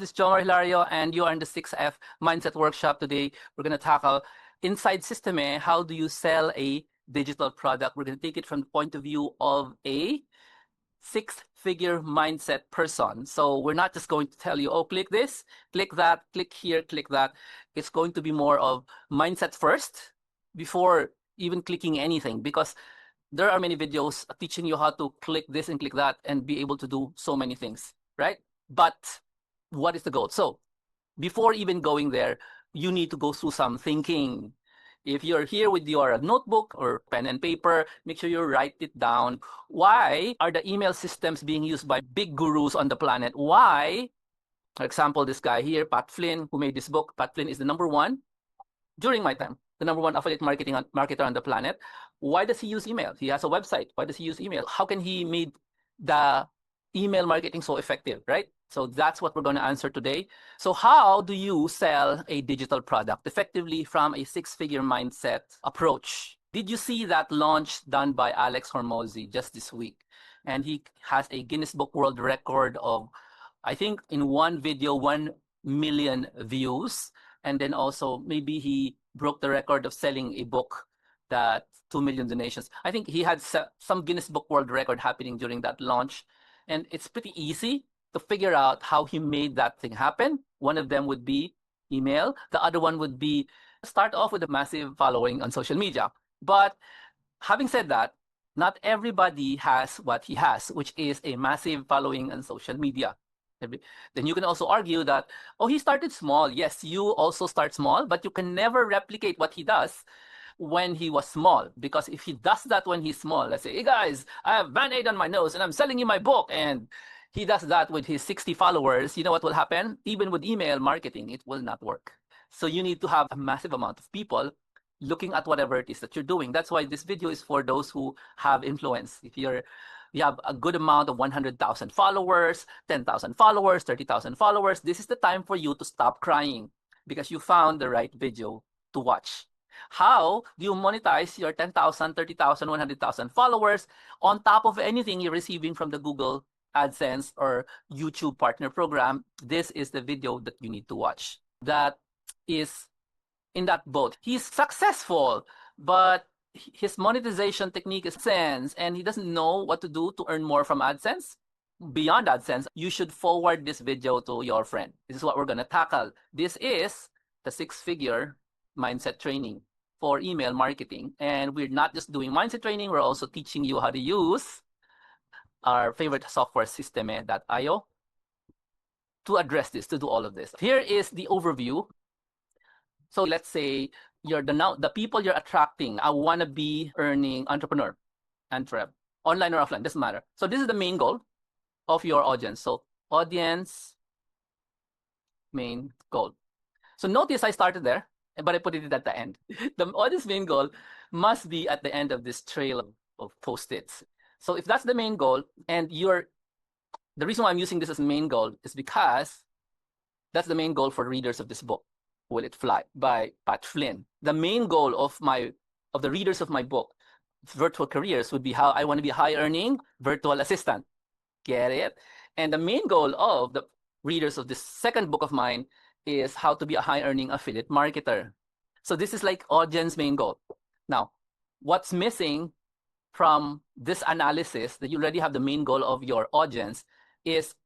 This is Jomar Hilario, and you are in the 6F Mindset Workshop. Today, we're going to tackle inside Systeme. How do you sell a digital product? We're going to take it from the point of view of a six-figure mindset person. So we're not just going to tell you, oh, click this, click that, click here, click that. It's going to be more of mindset first before even clicking anything, because there are many videos teaching you how to click this and click that and be able to do so many things, right? But what is the goal? So before even going there, you need to go through some thinking. If you're here with your notebook or pen and paper, make sure you write it down. Why are the email systems being used by big gurus on the planet? Why? For example, this guy here, Pat Flynn, who made this book. Pat Flynn is the #1 during my time, the #1 affiliate marketer on the planet. Why does he use email? He has a website. Why does he use email? How can he made the email marketing so effective, right? So that's what we're going to answer today. So how do you sell a digital product effectively from a six-figure mindset approach? Did you see that launch done by Alex Hormozi just this week? And he has a Guinness Book World Record of, I think in one video, 1 million views. And then also maybe he broke the record of selling a book that 2 million donations. I think he had some Guinness Book World Record happening during that launch. And it's pretty easy to figure out how he made that thing happen. One of them would be email. The other one would be start off with a massive following on social media. But having said that, not everybody has what he has, which is a massive following on social media. Then you can also argue that, oh, he started small. Yes, you also start small, but you can never replicate what he does when he was small. Because if he does that when he's small, let's say, hey guys, I have Band-Aid on my nose and I'm selling you my book, and he does that with his 60 followers, you know what will happen? Even with email marketing, it will not work. So you need to have a massive amount of people looking at whatever it is that you're doing. That's why this video is for those who have influence. If you have a good amount of 100,000 followers, 10,000 followers, 30,000 followers, this is the time for you to stop crying because you found the right video to watch. How do you monetize your 10,000, 30,000, 100,000 followers on top of anything you're receiving from the Google AdSense or YouTube partner program? This is the video that you need to watch. That is in that boat. He's successful, but his monetization technique is AdSense, and he doesn't know what to do to earn more from AdSense. Beyond AdSense, you should forward this video to your friend. This is what we're going to tackle. This is the six-figure mindset training for email marketing. And we're not just doing mindset training, we're also teaching you how to use our favorite software, Systeme.io, to address this, to do all of this. Here is the overview. So let's say you're the people you're attracting, a wannabe earning entrepreneur, online or offline, doesn't matter. So this is the main goal of your audience. So audience, main goal. So notice I started there, but I put it at the end. The audience main goal must be at the end of this trail of post-its. So if that's the main goal, and the reason why I'm using this as main goal is because that's the main goal for readers of this book, Will It Fly by Pat Flynn. The main goal of the readers of my book, Virtual Careers, would be how I want to be a high-earning virtual assistant. Get it? And the main goal of the readers of this second book of mine is how to be a high-earning affiliate marketer. So this is like audience main goal. Now, what's missing from this analysis that you already have the main goal of your audience is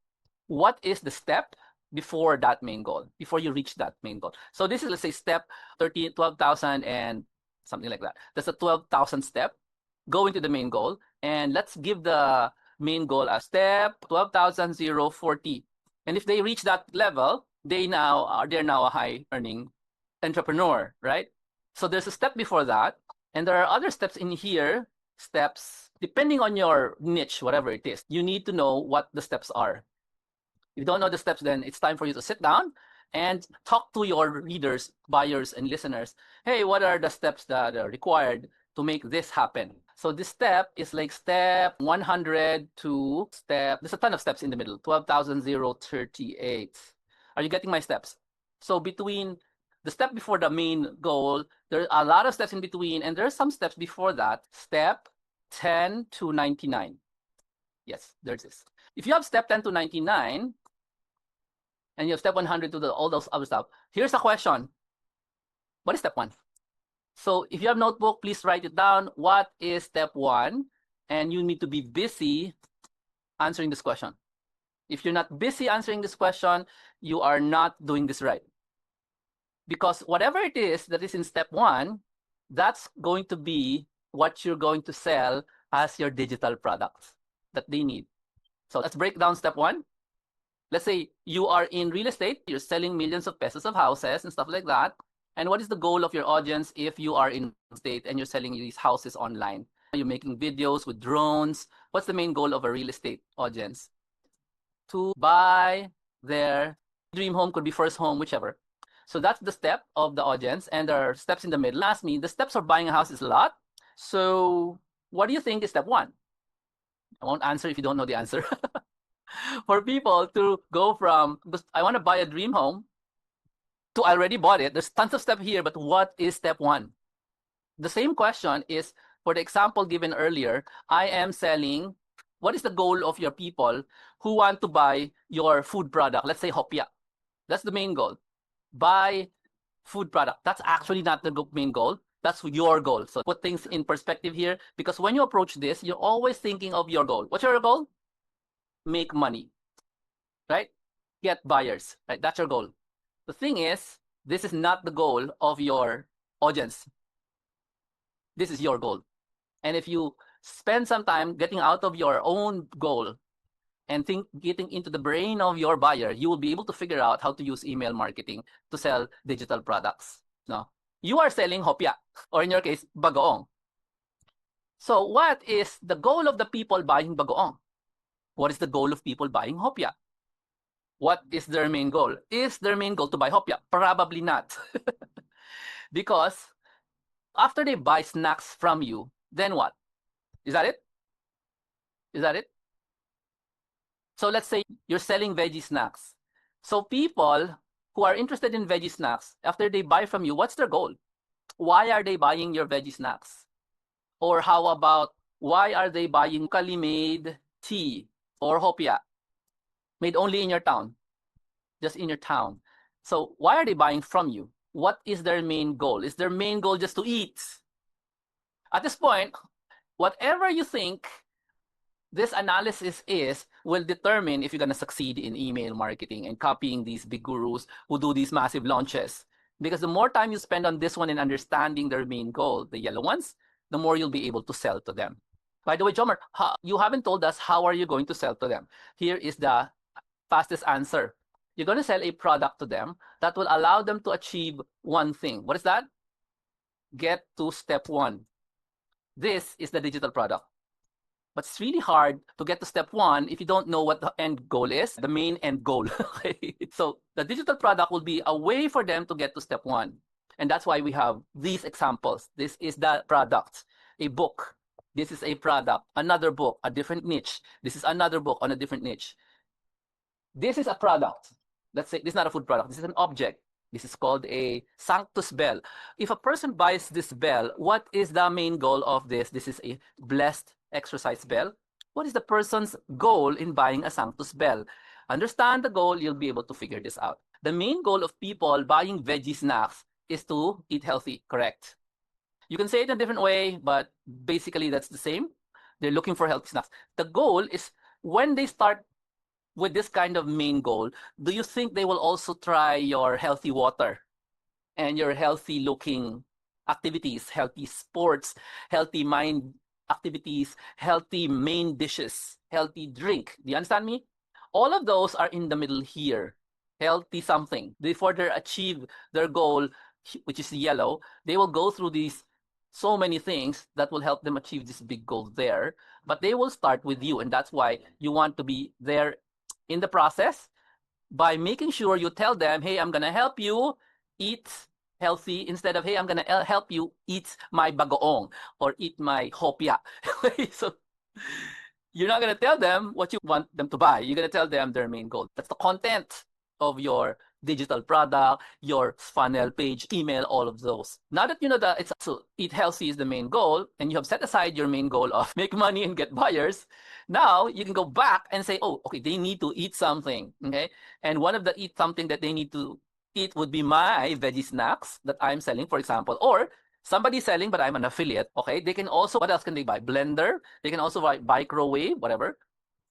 what is the step before that main goal, before you reach that main goal. So this is, let's say, step 12,000 and something like that. That's a 12,000 step going to the main goal. And let's give the main goal as step 12,040. And if they reach that level, they're now a high earning entrepreneur, right? So there's a step before that. And there are other steps in here, steps, depending on your niche, whatever it is, you need to know what the steps are. If you don't know the steps, then it's time for you to sit down and talk to your readers, buyers, and listeners. Hey, what are the steps that are required to make this happen? So this step is like step 100 to there's a ton of steps in the middle, 12,038. Are you getting my steps? So between the step before the main goal, there are a lot of steps in between, and there are some steps before that, step 10 to 99. Yes, there's this. If you have step 10 to 99, and you have step 100 to all those other stuff. Here's a question. What is step 1? So if you have notebook, please write it down. What is step 1? And you need to be busy answering this question. If you're not busy answering this question, you are not doing this right. Because whatever it is that is in step 1, that's going to be what you're going to sell as your digital products that they need. So let's break down step 1. Let's say you are in real estate, you're selling millions of pesos of houses and stuff like that. And what is the goal of your audience if you are in real estate and you're selling these houses online? You're making videos with drones. What's the main goal of a real estate audience? To buy their dream home, could be first home, whichever. So that's the step of the audience, and there are steps in the middle. Ask me, the steps of buying a house is a lot. So what do you think is step 1? I won't answer if you don't know the answer. For people to go from, I want to buy a dream home, to I already bought it. There's tons of steps here, but what is step 1? The same question is, for the example given earlier, I am selling, what is the goal of your people who want to buy your food product? Let's say hopia. That's the main goal. Buy food product. That's actually not the main goal. That's your goal. So put things in perspective here, because when you approach this, you're always thinking of your goal. What's your goal? Make money, right? Get buyers, right? That's your goal. The thing is, this is not the goal of your audience. This is your goal. And if you spend some time getting out of your own goal and getting into the brain of your buyer, you will be able to figure out how to use email marketing to sell digital products. No, you are selling hopia, or in your case, bagoong. So what is the goal of the people buying bagoong? What is the goal of people buying hopia? What is their main goal? Is their main goal to buy hopia? Probably not. Because after they buy snacks from you, then what? Is that it? Is that it? So let's say you're selling veggie snacks. So people who are interested in veggie snacks, after they buy from you, what's their goal? Why are they buying your veggie snacks? Or how about, why are they buying locally made tea or hopia? Made only in your town, just in your town. So why are they buying from you? What is their main goal? Is their main goal just to eat? At this point, whatever you think this analysis will determine if you're going to succeed in email marketing and copying these big gurus who do these massive launches. Because the more time you spend on this one and understanding their main goal, the yellow ones, the more you'll be able to sell to them. By the way, Jomar, you haven't told us how are you going to sell to them. Here is the fastest answer. You're going to sell a product to them that will allow them to achieve one thing. What is that? Get to step 1. This is the digital product. But it's really hard to get to step 1 if you don't know what the end goal is, the main end goal. Okay? So the digital product will be a way for them to get to step 1. And that's why we have these examples. This is the product, a book. This is a product, another book, a different niche. This is another book on a different niche. This is a product. Let's say this is not a food product. This is an object. This is called a Sanctus bell. If a person buys this bell, what is the main goal of this? This is a blessed exercise bell. What is the person's goal in buying a Sanctus bell? Understand the goal, you'll be able to figure this out. The main goal of people buying veggie snacks is to eat healthy, correct? You can say it in a different way, but basically that's the same. They're looking for healthy snacks. The goal is when they start with this kind of main goal, do you think they will also try your healthy water and your healthy looking activities, healthy sports, healthy mind activities, healthy main dishes, healthy drink? Do you understand me? All of those are in the middle here. Healthy something. Before they achieve their goal, which is yellow, they will go through these so many things that will help them achieve this big goal there. But they will start with you, and that's why you want to be there in the process by making sure you tell them, hey, I'm going to help you eat healthy, instead of, hey, I'm going to help you eat my bagoong or eat my hopia. So you're not going to tell them what you want them to buy. You're going to tell them their main goal. That's the content of your digital product, your funnel page, email, all of those. Now that you know that it's so eat healthy is the main goal, and you have set aside your main goal of make money and get buyers, now you can go back and say, oh, okay, they need to eat something, okay? And one of the eat something that they need to eat would be my veggie snacks that I'm selling, for example, or somebody's selling, but I'm an affiliate, okay? They can also, what else can they buy? Blender. They can also buy microwave, whatever.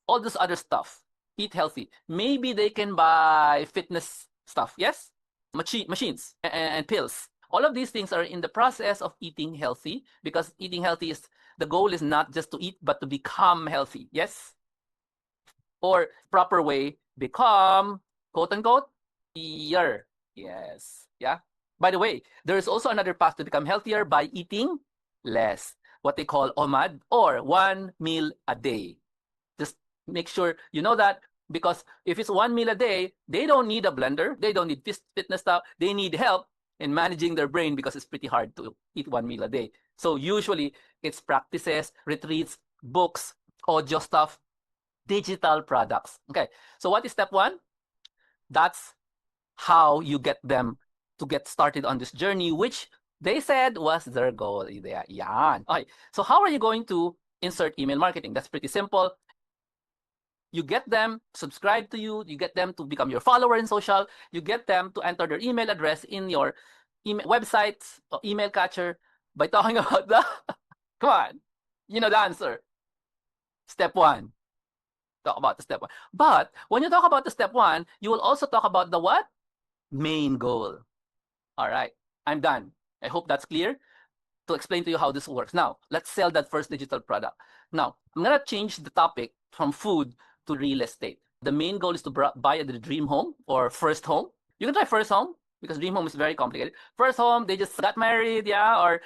All this other stuff. Eat healthy. Maybe they can buy fitness stuff, yes? Machines and pills. All of these things are in the process of eating healthy, because eating healthy is, the goal is not just to eat, but to become healthy, yes? Or proper way, become, quote unquote, healthier. Yes. Yeah. By the way, there is also another path to become healthier by eating less, what they call OMAD, or 1 meal a day. Just make sure you know that, because if it's 1 meal a day, they don't need a blender, they don't need fitness stuff, they need help in managing their brain, because it's pretty hard to eat 1 meal a day. So usually it's practices, retreats, books, audio stuff, digital products. Okay, so what is step 1? That's how you get them to get started on this journey, which they said was their goal. Yan. Okay, so how are you going to insert email marketing? That's pretty simple. You get them subscribe to you, you get them to become your follower in social, you get them to enter their email address in your email website or email catcher by talking about the, come on, you know the answer. Step 1. Talk about the step 1. But when you talk about the step 1, you will also talk about the what? Main goal. All right, I'm done. I hope that's clear to explain to you how this works. Now, let's sell that first digital product. Now, I'm going to change the topic from food to real estate. The main goal is to buy the dream home or first home. You can try first home, because dream home is very complicated. First home, they just got married, yeah, or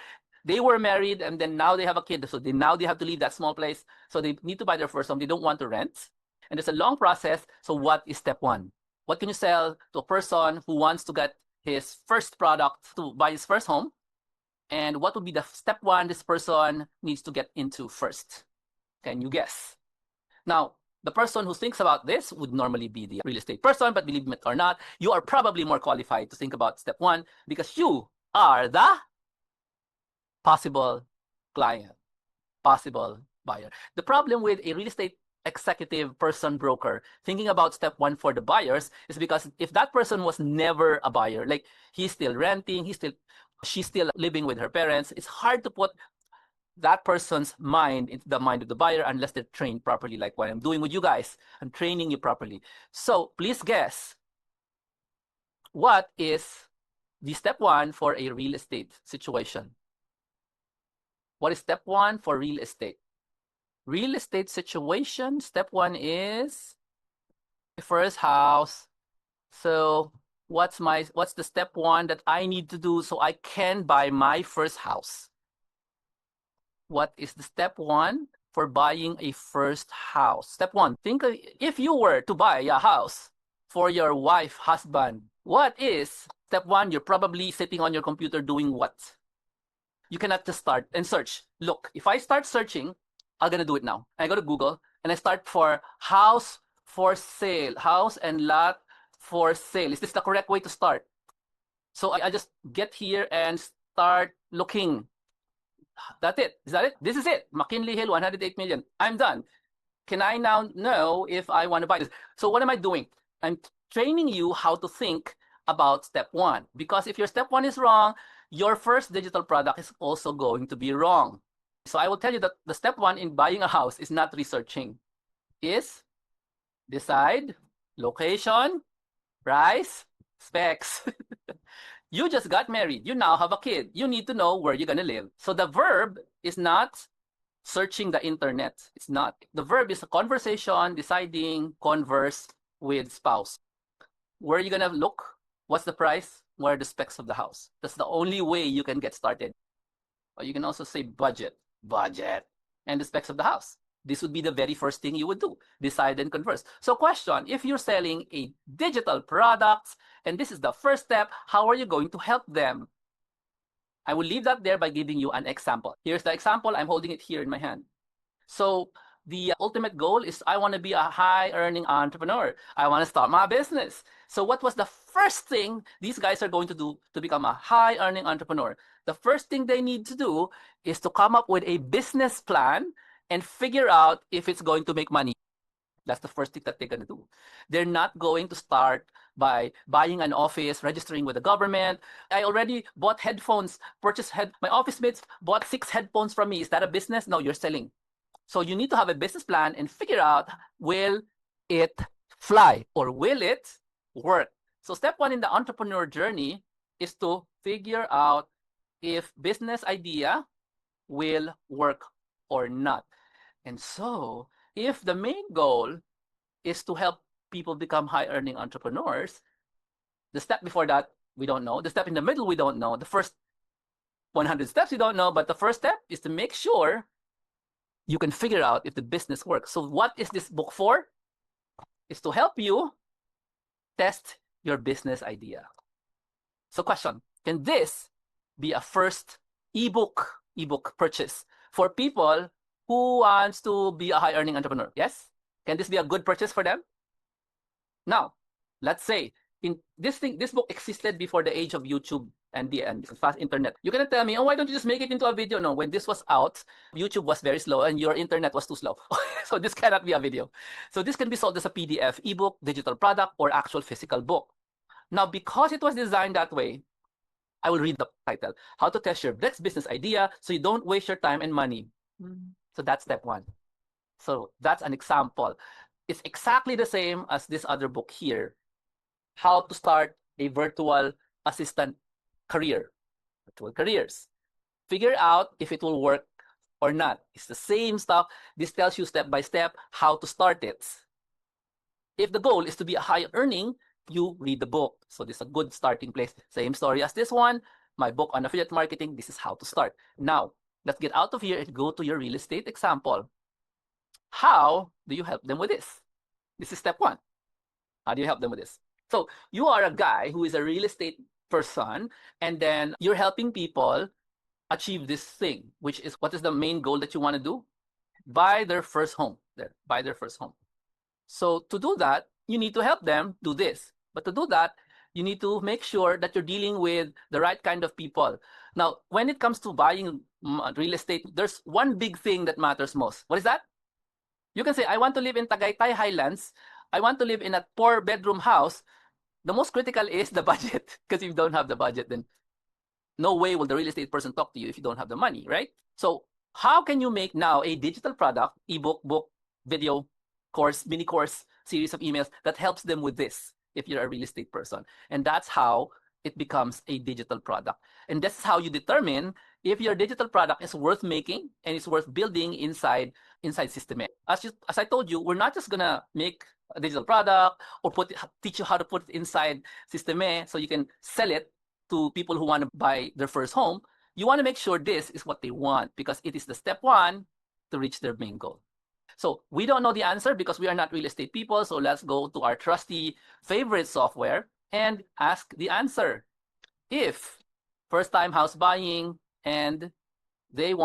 they were married and then now they have a kid. So now they have to leave that small place. So they need to buy their first home. They don't want to rent. And it's a long process. So what is step 1? What can you sell to a person who wants to get his first product to buy his first home? And what would be the step 1 this person needs to get into first? Can you guess? Now, the person who thinks about this would normally be the real estate person, but believe it or not, you are probably more qualified to think about step 1, because you are the possible client, possible buyer. The problem with a real estate executive person broker thinking about step 1 for the buyers is because if that person was never a buyer, like he's still renting, she's still living with her parents, it's hard to put that person's mind into the mind of the buyer unless they're trained properly, like what I'm doing with you guys. I'm training you properly. So please guess, what is the step 1 for a real estate situation? What is step 1 for real estate? Real estate situation, step 1 is first house. So what's the step 1 that I need to do so I can buy my first house? What is the step 1 for buying a first house? Step 1, think of, if you were to buy a house for your wife, husband, what is step 1? You're probably sitting on your computer doing what? You cannot just start and search. Look, if I start searching, I'm going to do it now. I go to Google and I start for house for sale, house and lot for sale. Is this the correct way to start? So I just get here and start looking. That's it. Is that it? This is it. McKinley Hill, 108 million. I'm done. Can I now know if I want to buy this? So what am I doing? I'm training you how to think about step 1. Because if your step 1 is wrong, your first digital product is also going to be wrong. So I will tell you that the step 1 in buying a house is not researching. Is decide, location, price, specs. You just got married. You now have a kid. You need to know where you're going to live. So the verb is not searching the internet. It's not. The verb is a conversation, deciding, converse with spouse. Where are you going to look? What's the price? What are the specs of the house? That's the only way you can get started. Or you can also say budget, and the specs of the house. This would be the very first thing you would do, decide and converse. So question, if you're selling a digital product, and this is the first step, how are you going to help them? I will leave that there by giving you an example. Here's the example. I'm holding it here in my hand. So the ultimate goal is I want to be a high-earning entrepreneur. I want to start my business. So what was the first thing these guys are going to do to become a high-earning entrepreneur? The first thing they need to do is to come up with a business plan and figure out if it's going to make money. That's the first thing that they're going to do. They're not going to start by buying an office, registering with the government. I already bought headphones, my office mates bought 6 headphones from me. Is that a business? No, you're selling. So you need to have a business plan and figure out, will it fly or will it work? So step 1 in the entrepreneur journey is to figure out if business idea will work or not. And so if the main goal is to help people become high-earning entrepreneurs, the step before that, we don't know. The step in the middle, we don't know. The first 100 steps, we don't know. But the first step is to make sure you can figure out if the business works. So what is this book for? It's to help you test your business idea. So question, can this be a first ebook purchase for people who wants to be a high-earning entrepreneur? Yes? Can this be a good purchase for them? Now, let's say this book existed before the age of YouTube and the fast internet. You're gonna tell me, oh, why don't you just make it into a video? No, when this was out, YouTube was very slow and your internet was too slow. So this cannot be a video. So this can be sold as a PDF, ebook, digital product, or actual physical book. Now, because it was designed that way, I will read the title, How to Test Your Next Business Idea So You Don't Waste Your Time and Money. So that's step 1. So that's an example. It's exactly the same as this other book here, How to Start a Virtual Assistant Career, virtual careers. Figure out if it will work or not. It's the same stuff. This tells you step by step how to start it. If the goal is to be a high earning, you read the book. So this is a good starting place. Same story as this one, my book on affiliate marketing. This is how to start. Now, let's get out of here and go to your real estate example. How do you help them with this? This is step 1. How do you help them with this? So you are a guy who is a real estate person, and then you're helping people achieve this thing, which is, what is the main goal that you want to do? Buy their first home. Buy their first home. So to do that, you need to help them do this. But to do that, you need to make sure that you're dealing with the right kind of people. Now, when it comes to buying real estate, there's one big thing that matters most. What is that? You can say, I want to live in Tagaytay Highlands. I want to live in a 4-bedroom house. The most critical is the budget, because if you don't have the budget, then no way will the real estate person talk to you if you don't have the money, right? So how can you make now a digital product, ebook, book, video, course, mini course, series of emails that helps them with this if you're a real estate person? And that's how it becomes a digital product. And this is how you determine if your digital product is worth making and it's worth building inside Systeme. As I told you, we're not just gonna make a digital product or teach you how to put it inside Systeme so you can sell it to people who want to buy their first home. You want to make sure this is what they want, because it is the step 1 to reach their main goal. So we don't know the answer because we are not real estate people. So let's go to our trusty favorite software and ask the answer. If first-time house buying and they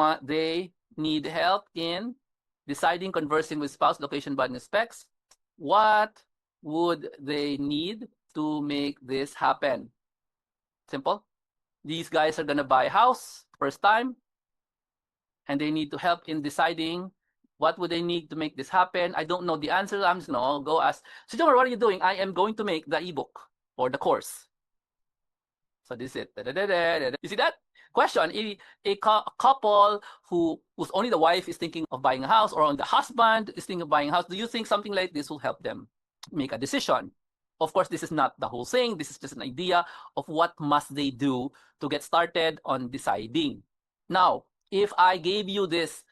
need help in deciding, conversing with spouse, location, budget, specs, what would they need to make this happen? Simple. These guys are gonna buy a house first time, and they need to help in deciding what would they need to make this happen. I don't know the answer. I'm just gonna go ask. So Jomar, what are you doing? I am going to make the ebook or the course. So this is it. You see that? Question, a couple whose only the wife is thinking of buying a house, or the husband is thinking of buying a house, do you think something like this will help them make a decision? Of course, this is not the whole thing. This is just an idea of what must they do to get started on deciding. Now, if I gave you this,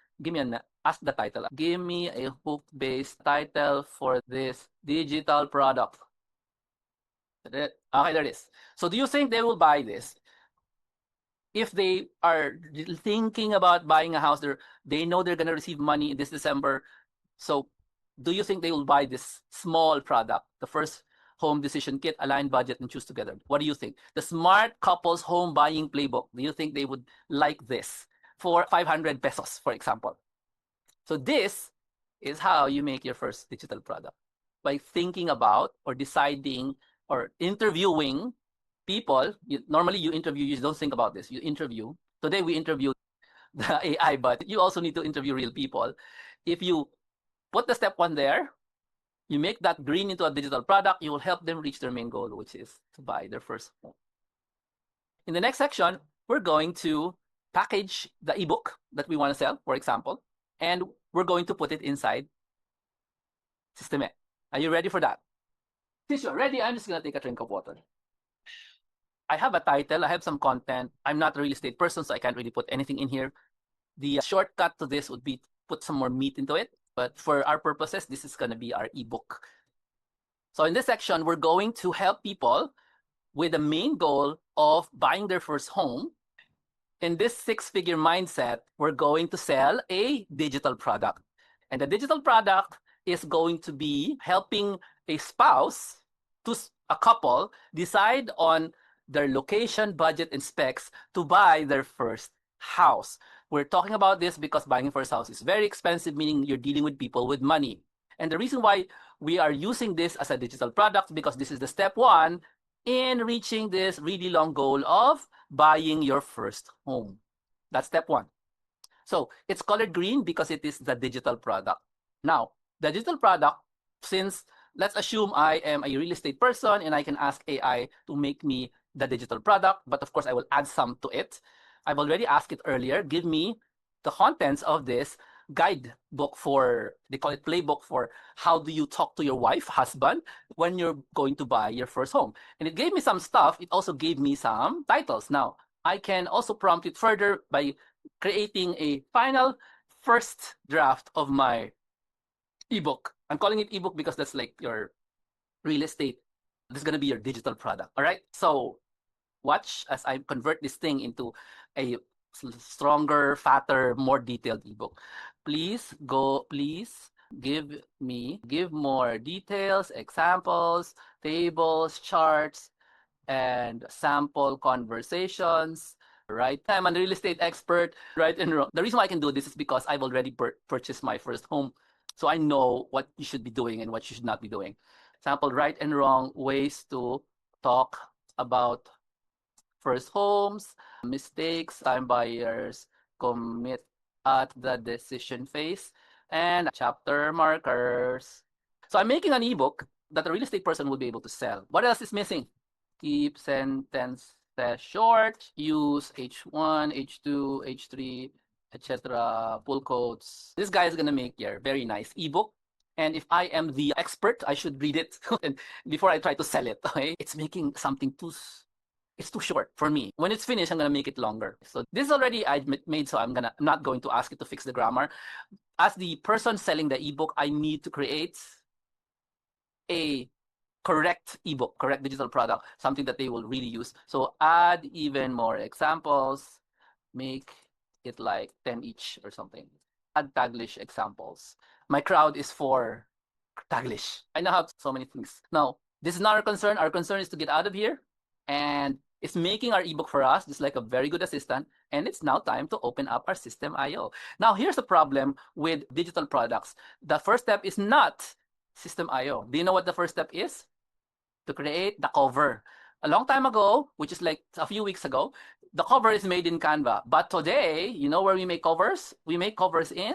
ask the title. Give me a hook-based title for this digital product. Okay, there it is. So do you think they will buy this? If they are thinking about buying a house, they know they're going to receive money this December. So do you think they will buy this small product, the first home decision kit, align budget, and choose together? What do you think? The Smart Couples Home Buying Playbook. Do you think they would like this for 500 pesos, for example? So this is how you make your first digital product. By thinking about or deciding or interviewing people. Normally you interview, you don't think about this. You interview. Today we interview the AI, but you also need to interview real people. If you put the step one there, you make that green into a digital product, you will help them reach their main goal, which is to buy their first home. In the next section, we're going to package the ebook that we want to sell, for example, and we're going to put it inside System E. Are you ready for that? Since you're ready, I'm just going to take a drink of water. I have a title, I have some content. I'm not a real estate person, so I can't really put anything in here. The shortcut to this would be to put some more meat into it. But for our purposes, this is going to be our ebook. So in this section, we're going to help people with the main goal of buying their first home. In this six-figure mindset, we're going to sell a digital product. And the digital product is going to be helping a spouse, to a couple, decide on their location, budget, and specs to buy their first house. We're talking about this because buying your first house is very expensive, meaning you're dealing with people with money. And the reason why we are using this as a digital product because this is the step one in reaching this really long goal of buying your first home. That's step one. So it's colored green because it is the digital product. Now, the digital product, since let's assume I am a real estate person and I can ask AI to make me the digital product, but of course I will add some to it. I've already asked it earlier, give me the contents of this guidebook for, they call it playbook for how do you talk to your wife, husband, when you're going to buy your first home. And it gave me some stuff. It also gave me some titles. Now, I can also prompt it further by creating a final first draft of my ebook. I'm calling it ebook because that's like your real estate. This is going to be your digital product. All right. So watch as I convert this thing into a stronger, fatter, more detailed ebook. Please give more details, examples, tables, charts, and sample conversations. Right? I'm a real estate expert, right and wrong. The reason why I can do this is because I've already purchased my first home. So I know what you should be doing and what you should not be doing. Sample right and wrong ways to talk about first homes, mistakes time buyers commit at the decision phase, and chapter markers. So I'm making an ebook that a real estate person will be able to sell. What else is missing? Keep sentences short, use H1, H2, H3, etc. Pull quotes. This guy is going to make your very nice ebook. And if I am the expert, I should read it before I try to sell it. Okay? It's making something it's too short for me. When it's finished, I'm gonna make it longer. So this is already I made, so I'm not going to ask it to fix the grammar. As the person selling the ebook, I need to create a correct ebook, correct digital product, something that they will really use. So add even more examples, make it like 10 each or something. Add Taglish examples. My crowd is for Taglish. I now have so many things. Now, this is not our concern. Our concern is to get out of here, and it's making our ebook for us, just like a very good assistant. And it's now time to open up our System IO. Now, here's the problem with digital products. The first step is not System IO. Do you know what the first step is? To create the cover. A long time ago, which is like a few weeks ago, the cover is made in Canva. But today, you know where we make covers? We make covers in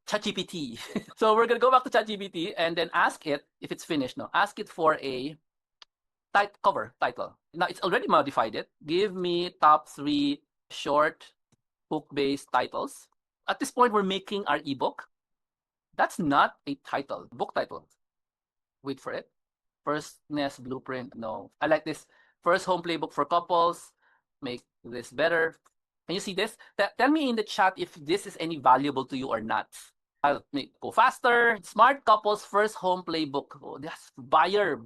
ChatGPT. So we're going to go back to ChatGPT and then ask it, if it's finished, no, ask it for a cover title. Now it's already modified it. Give me top 3 short book-based titles. At this point, we're making our ebook. That's not a title, book title. Wait for it. First Nest Blueprint. No, I like this. First Home Playbook for Couples. Make this better. Can you see this? Tell me in the chat if this is any valuable to you or not. I'll go faster. Smart Couples First Home Playbook. Oh, that's buyer.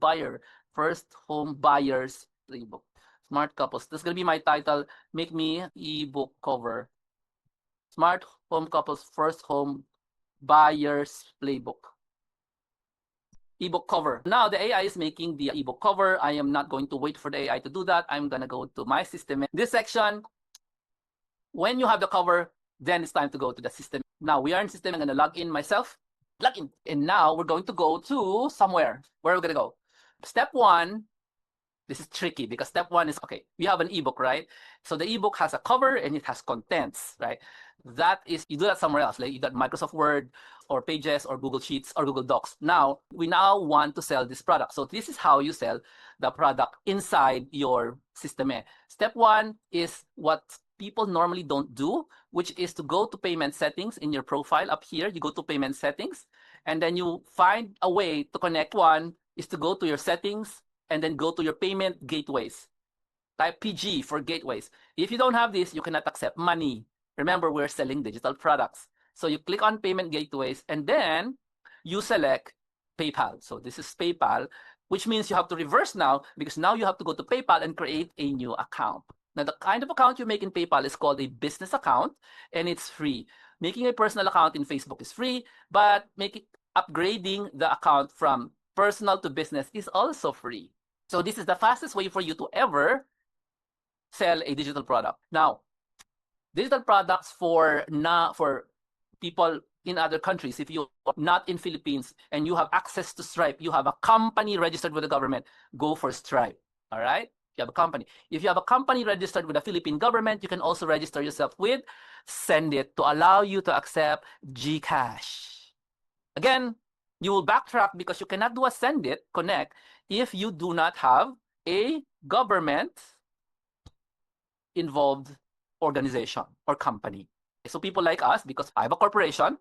First Home Buyers Playbook. Smart Couples. This is going to be my title. Make me ebook cover. Smart Home Couples First Home Buyers Playbook. Ebook cover. Now the AI is making the ebook cover. I am not going to wait for the AI to do that. I'm going to go to my system. This section, when you have the cover, then it's time to go to the system. Now we are in system. I'm going to log in myself. Login. And now we're going to go to somewhere. Where are we going to go? Step one. This is tricky because step one is, okay, we have an ebook, right? So the ebook has a cover and it has contents, right? That is, you do that somewhere else, like you got Microsoft Word or Pages or Google Sheets or Google Docs. Now, we now want to sell this product. So this is how you sell the product inside your system. Step one is what people normally don't do, which is to go to payment settings in your profile up here. You go to payment settings and then you find a way to connect. One is to go to your settings and then go to your payment gateways. Type PG for gateways. If you don't have this, you cannot accept money. Remember, we're selling digital products. So you click on payment gateways and then you select PayPal. So this is PayPal, which means you have to reverse now because now you have to go to PayPal and create a new account. Now, the kind of account you make in PayPal is called a business account and it's free. Making a personal account in Facebook is free, but upgrading the account from personal to business is also free. So this is the fastest way for you to ever sell a digital product. Now, digital products for people in other countries, if you're not in Philippines and you have access to Stripe, you have a company registered with the government, go for Stripe, all right? You have a company. If you have a company registered with the Philippine government, you can also register yourself with Send It to allow you to accept GCash. Again, you will backtrack because you cannot do a Send It Connect if you do not have a government involved organization or company. So people like us, because I have a corporation,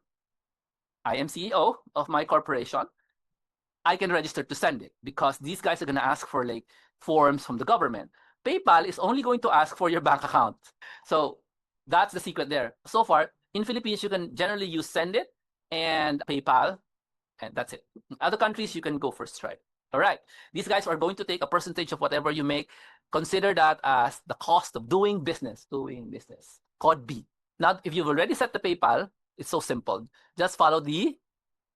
I am CEO of my corporation, I can register to Send It because these guys are going to ask for like forms from the government. PayPal is only going to ask for your bank account. So that's the secret there. So far, in Philippines, you can generally use Send It and PayPal, and that's it. In other countries, you can go for Stripe. All right. These guys are going to take a percentage of whatever you make. Consider that as the cost of doing business. Code B. Now, if you've already set the PayPal, it's so simple. Just follow the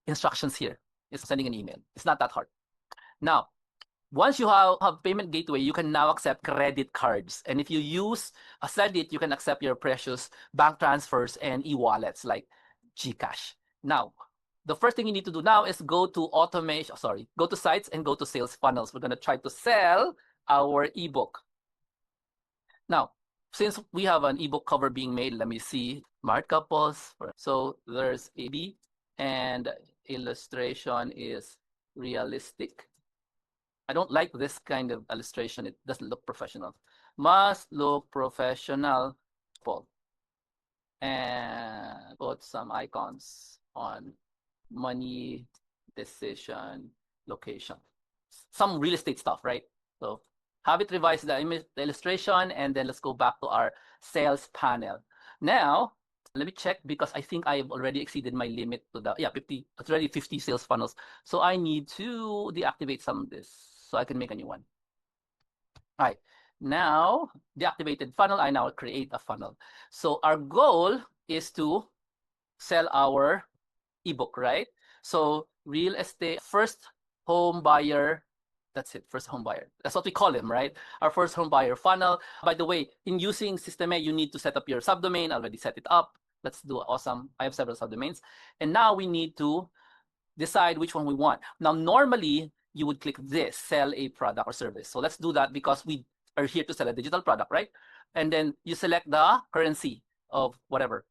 instructions here. It's sending an email. It's not that hard. Now, once you have payment gateway, you can now accept credit cards. And if you use a Send It, you can accept your precious bank transfers and e-wallets like GCash. Now, the first thing you need to do now is go to go to sites and go to sales funnels. We're going to try to sell our ebook. Now, since we have an ebook cover being made, let me see. Smart couples. So there's AB and illustration is realistic. I don't like this kind of illustration. It doesn't look professional. Must look professional. And put some icons on money, decision, location. Some real estate stuff, right? So have it revise the illustration, and then let's go back to our sales panel. Now, let me check because I think I've already exceeded my limit to the 50. It's already 50 sales funnels. So I need to deactivate some of this so I can make a new one. All right. Now, deactivated funnel, I now create a funnel. So our goal is to sell our ebook, right? So real estate, first home buyer, that's it, first home buyer. That's what we call him, right? Our first home buyer funnel. By the way, in using Systeme, you need to set up your subdomain. I already set it up. Let's do awesome. I have several subdomains. And now we need to decide which one we want. Now, normally, you would click this, sell a product or service. So let's do that because we are here to sell a digital product, right? And then you select the currency of whatever.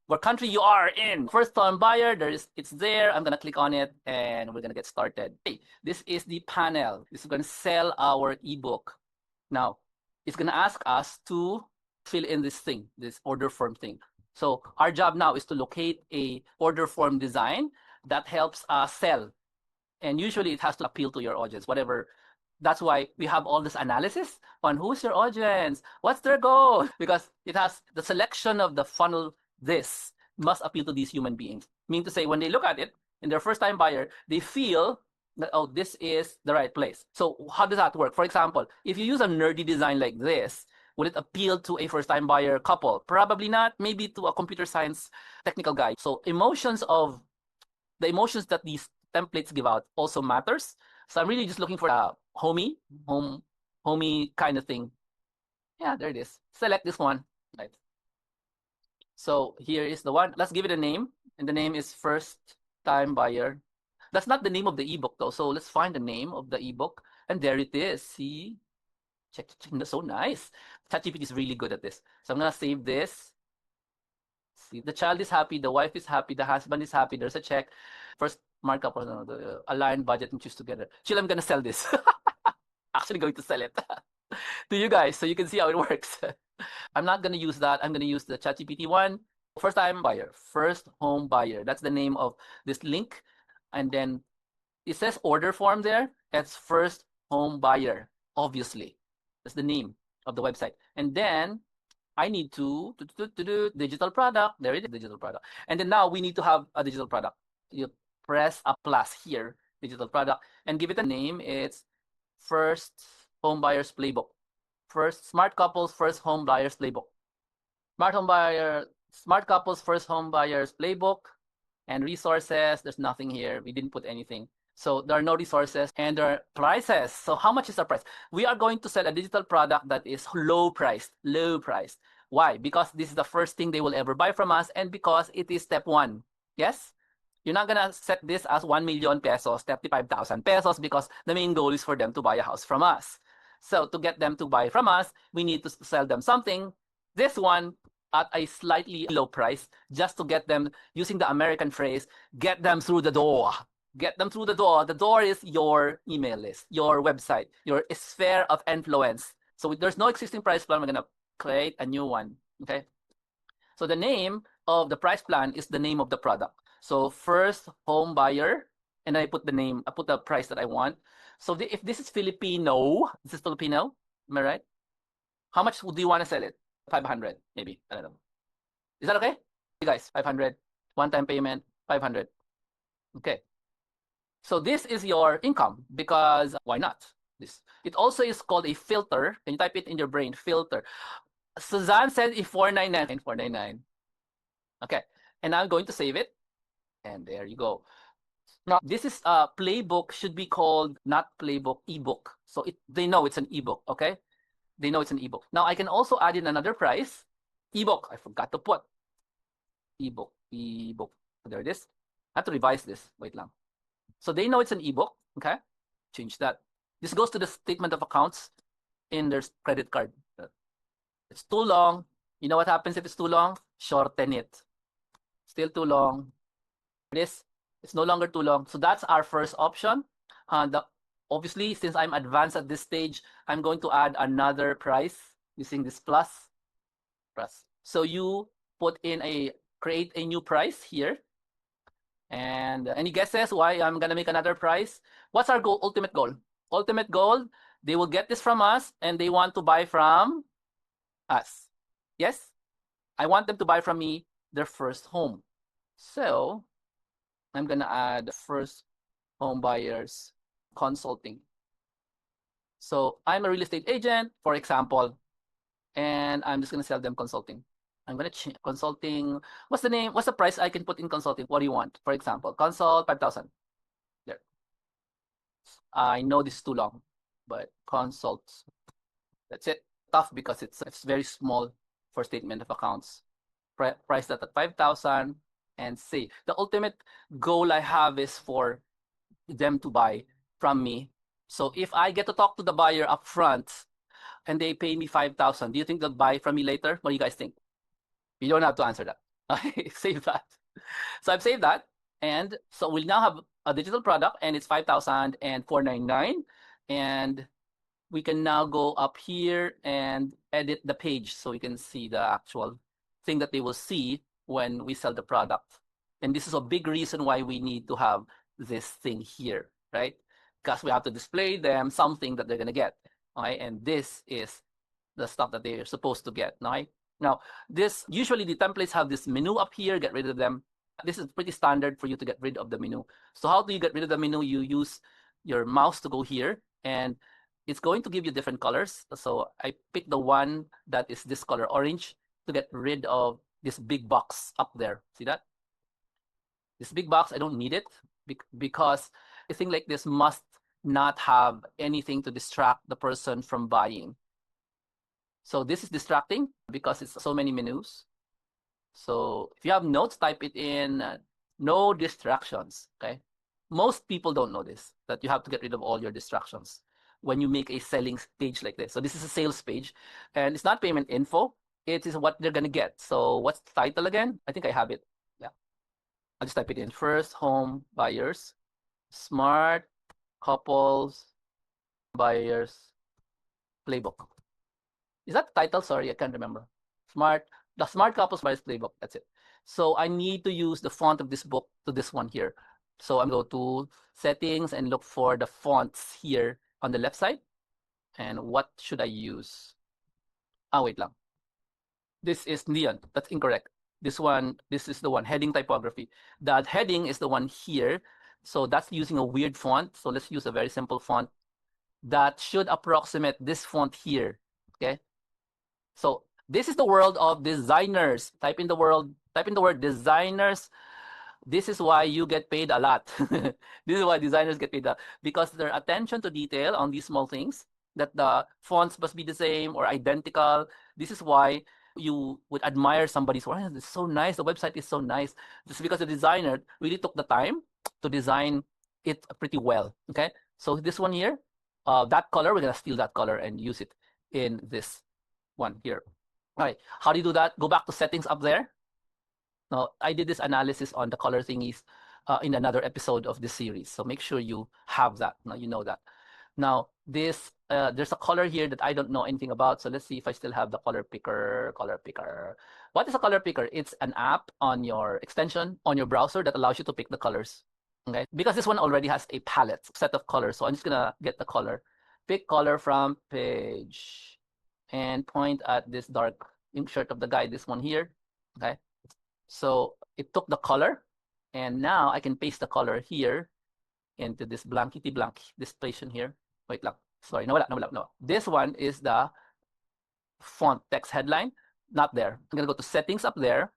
What country you are in. First time buyer, it's there. I'm gonna click on it and we're gonna get started. Hey, this is the panel. This is gonna sell our ebook. Now, it's gonna ask us to fill in this thing, this order form thing. So our job now is to locate a order form design that helps us sell. And usually it has to appeal to your audience, whatever. That's why we have all this analysis on who's your audience, what's their goal, because it has the selection of the funnel. This must appeal to these human beings. Meaning to say, when they look at it, in their first time buyer, they feel that, oh, this is the right place. So how does that work? For example, if you use a nerdy design like this, will it appeal to a first time buyer couple? Probably not. Maybe to a computer science technical guy. So the emotions that these templates give out also matters. So I'm really just looking for a homey kind of thing. Yeah, there it is. Select this one. Right. So here is the one. Let's give it a name. And the name is first first-time buyer. That's not the name of the ebook though. So let's find the name of the ebook. And there it is. See? Check. That's so nice. ChatGPT is really good at this. So I'm gonna save this. See, the child is happy, the wife is happy, the husband is happy. There's a check. First markup on the align budget and choose together. Chill, I'm gonna sell this. Actually going to sell it to you guys so you can see how it works. I'm not gonna use that. I'm gonna use the ChatGPT one. First time buyer, first home buyer. That's the name of this link. And then it says order form there. It's first home buyer, obviously. That's the name of the website. And then I need to do digital product. There it is, digital product. And then now we need to have a digital product. You press a plus here, digital product, and give it a name. It's First Home Buyers Playbook. First Smart Couples First Home Buyers Playbook. Smart Couples First Home Buyers Playbook. And resources, there's nothing here. We didn't put anything. So there are no resources and there are prices. So how much is the price? We are going to sell a digital product that is low priced. Why? Because this is the first thing they will ever buy from us and because it is step one. Yes? You're not gonna set this as 1 million pesos, 35,000 pesos because the main goal is for them to buy a house from us. So to get them to buy from us, we need to sell them something. This one at a slightly low price just to get them, using the American phrase, get them through the door. Get them through the door. The door is your email list, your website, your sphere of influence. So there's no existing price plan. We're going to create a new one. Okay. So the name of the price plan is the name of the product. So first home buyer, and I put the name, I put the price that I want. So if this is Filipino, this is Filipino, am I right? How much do you want to sell it? 500, maybe. I don't know. Is that okay? You guys, 500. One-time payment, 500. Okay. So this is your income because why not? This. It also is called a filter. Can you type it in your brain? Filter. Suzanne said if 499. 499. Okay. And I'm going to save it. And there you go. Now, this is a playbook should be called not playbook, ebook. So they know it's an ebook, okay? They know it's an ebook. Now I can also add in another price. Ebook. I forgot to put. Ebook. There it is. I have to revise this. Wait lang. So they know it's an ebook. Okay. Change that. This goes to the statement of accounts in their credit card. It's too long. You know what happens if it's too long? Shorten it. Still too long. It's no longer too long. So that's our first option. Obviously, since I'm advanced at this stage, I'm going to add another price using this plus. So you create a new price here. And any guesses why I'm going to make another price? What's our goal? Ultimate goal. Ultimate goal, they will get this from us and they want to buy from us. Yes? I want them to buy from me their first home. So I'm going to add first home buyers consulting. So I'm a real estate agent, for example, and I'm just going to sell them consulting. I'm going to change consulting. What's the name? What's the price I can put in consulting? What do you want? For example, consult 5,000. There. I know this is too long, but consult. That's it. Tough because it's very small for statement of accounts. Price that at 5,000 and see. The ultimate goal I have is for them to buy from me. So if I get to talk to the buyer up front and they pay me 5,000, do you think they'll buy from me later? What do you guys think? You don't have to answer that. Save that. So I've saved that. And so we'll now have a digital product and it's 5,499. And we can now go up here and edit the page so we can see the actual thing that they will see when we sell the product. And this is a big reason why we need to have this thing here, right? Because we have to display them something that they're going to get. Right? And this is the stuff that they're supposed to get. Right? Now, usually the templates have this menu up here, get rid of them. This is pretty standard for you to get rid of the menu. So how do you get rid of the menu? You use your mouse to go here and it's going to give you different colors. So I picked the one that is this color, orange, to get rid of this big box up there. See that? This big box, I don't need it because a thing like this must not have anything to distract the person from buying. So this is distracting because it's so many menus. So if you have notes, type it in No distractions, okay? Most people don't know this, that you have to get rid of all your distractions when you make a selling page like this. So this is a sales page, and it's not payment info. It is what they're gonna get. So what's the title again? I think I have it. Yeah, I'll just type it in. First home buyers, smart couples buyers playbook. Is that the title? Sorry, I can't remember. The Smart Couples Buyers Playbook. That's it. So I need to use the font of this book to this one here. So I'm going to go to settings and look for the fonts here on the left side. And what should I use? Wait lang. This is neon. That's incorrect. This is the one, heading typography. That heading is the one here. So that's using a weird font. So let's use a very simple font that should approximate this font here. Okay. So this is the world of designers. Type in the word designers. This is why you get paid a lot. This is why designers get paid a lot, because their attention to detail on these small things, that the fonts must be the same or identical. This is why you would admire somebody's work. It's so nice. The website is so nice. Just because the designer really took the time to design it pretty well. Okay. So this one here, that color, we're gonna steal that color and use it in this one here. All right. How do you do that? Go back to settings up there. Now, I did this analysis on the color thingies in another episode of this series. So make sure you have that. Now you know that. Now, this there's a color here that I don't know anything about. So let's see if I still have the color picker. Color picker. What is a color picker? It's an app on your extension on your browser that allows you to pick the colors. Okay. Because this one already has a palette set of colors. So I'm just gonna get the color. Pick color from page and point at this dark ink shirt of the guy, this one here. Okay. So it took the color, and now I can paste the color here into this blankety blank, this station here. Wait lang. Sorry, no. This one is the font text headline, not there. I'm gonna go to settings up there,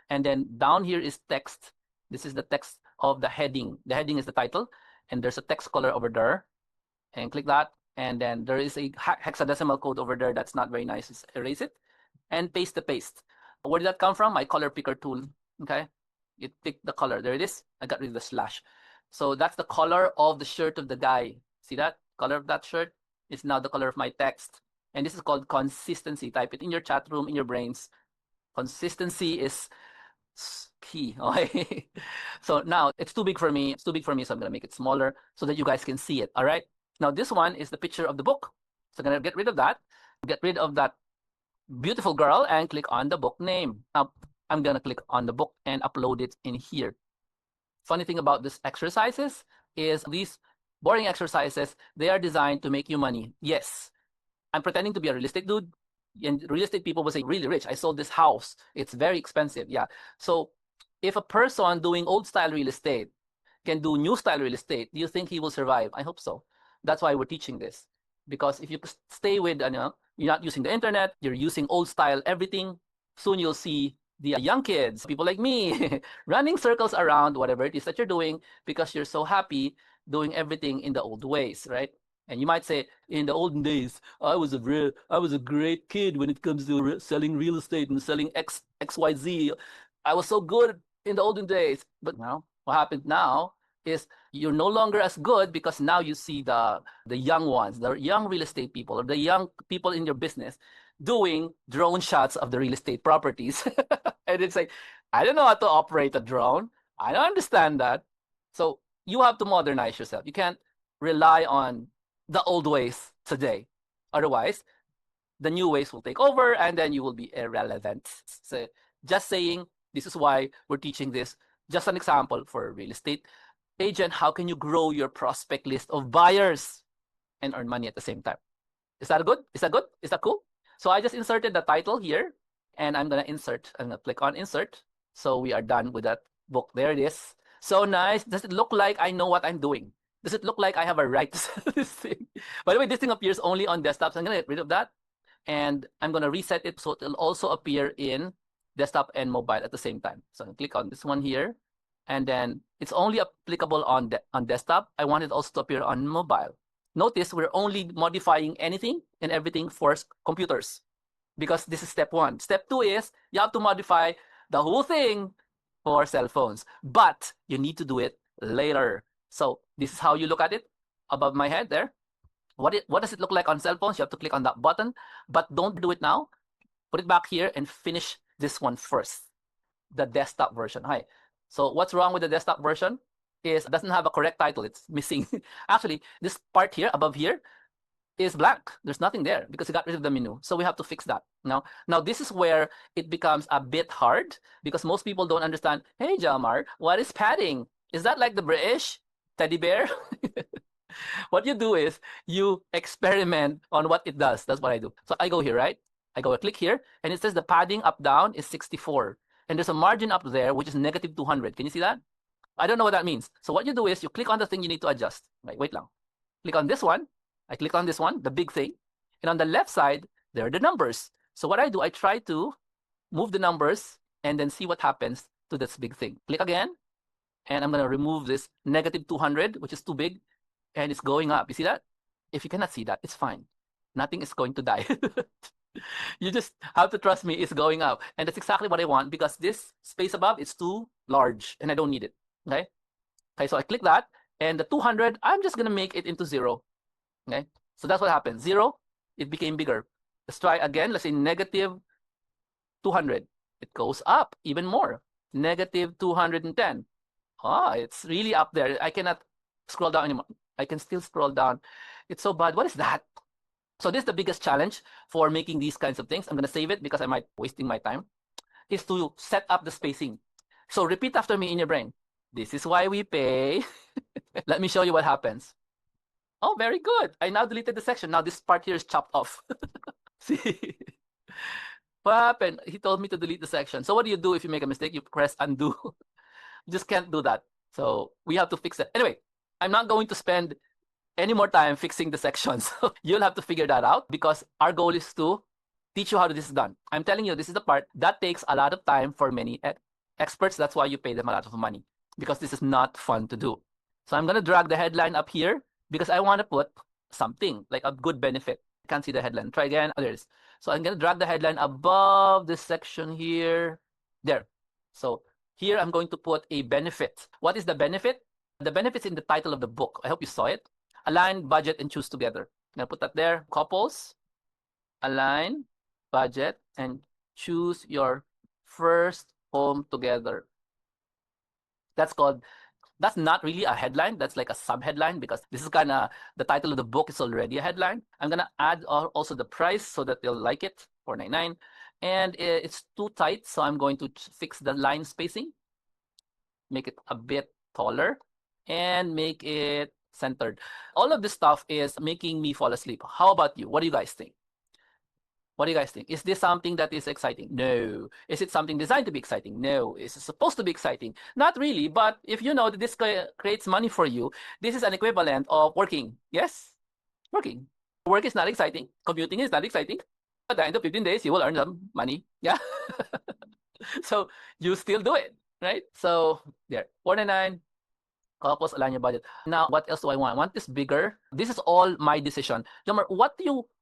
and then down here is text. This is the text of the heading. The heading is the title, and there's a text color over there, and click that. And then there is a hexadecimal code over there that's not very nice. Just erase it and paste the paste. Where did that come from? My color picker tool. Okay, it picked the color. There it is. I got rid of the slash. So that's the color of the shirt of the guy. See that? Color of that shirt is now the color of my text. And this is called consistency. Type it in your chat room, in your brains. Consistency is key. Okay. So now it's too big for me. It's too big for me. So I'm going to make it smaller so that you guys can see it. All right. Now this one is the picture of the book. So I'm going to get rid of that. Get rid of that beautiful girl and click on the book name. Now I'm gonna click on the book and upload it in here. Funny thing about these exercises is these boring exercises, they are designed to make you money. Yes, I'm pretending to be a real estate dude, and real estate people will say, really rich, I sold this house, it's very expensive. Yeah, so if a person doing old style real estate can do new style real estate, do you think he will survive? I hope so. That's why we're teaching this. Because if you stay with, you're not using the internet, you're using old style everything, soon you'll see the young kids, people like me, running circles around whatever it is that you're doing because you're so happy doing everything in the old ways, right? And you might say, in the olden days, I was a great kid when it comes to selling real estate and selling XYZ. I was so good in the olden days. But now, what happened now is you're no longer as good because now you see the young ones, the young real estate people, or the young people in your business doing drone shots of the real estate properties. And it's like, I don't know how to operate a drone. I don't understand that. So you have to modernize yourself. You can't rely on the old ways today. Otherwise, the new ways will take over and then you will be irrelevant. So just saying, this is why we're teaching this. Just an example for real estate agent, how can you grow your prospect list of buyers and earn money at the same time? Is that good? Is that good? Is that cool? So I just inserted the title here, and I'm going to insert. I'm going to click on insert. So we are done with that book. There it is. So nice. Does it look like I know what I'm doing? Does it look like I have a right to sell this thing? By the way, this thing appears only on desktop. So I'm going to get rid of that. And I'm going to reset it so it'll also appear in desktop and mobile at the same time. So I'm going to click on this one here. And then it's only applicable on desktop. I want it also to appear on mobile. Notice we're only modifying anything and everything for computers because this is step one. Step two is you have to modify the whole thing for cell phones, but you need to do it later. So this is how you look at it above my head there. What does it look like on cell phones? You have to click on that button, but don't do it now. Put it back here and finish this one first, the desktop version. Hi. So what's wrong with the desktop version is it doesn't have a correct title. It's missing. Actually, this part here above here is blank. There's nothing there because you got rid of the menu. So we have to fix that. Now this is where it becomes a bit hard because most people don't understand. Hey, Jomar, what is padding? Is that like the British teddy bear? What you do is you experiment on what it does. That's what I do. So I go here, right? I click here, and it says the padding up down is 64. And there's a margin up there, which is negative 200. Can you see that? I don't know what that means. So what you do is you click on the thing you need to adjust. Right, wait lang. Click on this one. I click on this one, the big thing. And on the left side, there are the numbers. So what I do, I try to move the numbers and then see what happens to this big thing. Click again. And I'm going to remove this negative 200, which is too big. And it's going up. You see that? If you cannot see that, it's fine. Nothing is going to die. You just have to trust me, it's going up. And that's exactly what I want because this space above is too large and I don't need it. Okay? Okay, so I click that. And the 200, I'm just going to make it into 0. Okay? So that's what happened. 0, it became bigger. Let's try again. Let's say negative 200. It goes up even more. Negative 210. Ah, it's really up there. I cannot scroll down anymore. I can still scroll down. It's so bad. What is that? So this is the biggest challenge for making these kinds of things. I'm going to save it because I might be wasting my time. Is to set up the spacing. So repeat after me in your brain. This is why we pay. Let me show you what happens. Oh, very good. I now deleted the section. Now this part here is chopped off. See? What happened? He told me to delete the section. So what do you do if you make a mistake? You press undo. You just can't do that. So we have to fix it. Anyway, I'm not going to spend any more time fixing the sections. You'll have to figure that out because our goal is to teach you how this is done. I'm telling you, this is the part that takes a lot of time for many experts. That's why you pay them a lot of money because this is not fun to do. So I'm going to drag the headline up here because I want to put something like a good benefit. I can't see the headline. Try again. Oh, there it is. So I'm going to drag the headline above this section here. There. So here I'm going to put a benefit. What is the benefit? The benefit's in the title of the book. I hope you saw it. Align, budget, and choose together. I'm going to put that there. Couples, align, budget, and choose your first home together. That's not really a headline. That's like a sub-headline because this is kind of the title of the book is already a headline. I'm going to add also the price so that they'll like it, $4.99. And it's too tight, so I'm going to fix the line spacing, make it a bit taller, and make it centered. All of this stuff is making me fall asleep. How about you? What do you guys think? What do you guys think? Is this something that is exciting? No. Is it something designed to be exciting? No. Is it supposed to be exciting? Not really, but if you know that this creates money for you, this is an equivalent of working. Yes? Working. Work is not exciting. Commuting is not exciting. At the end of 15 days, you will earn some money. Yeah? So you still do it, right? So there, 49. Couples, align your budget. Now, what else do I want? I want this bigger. This is all my decision. Jomar,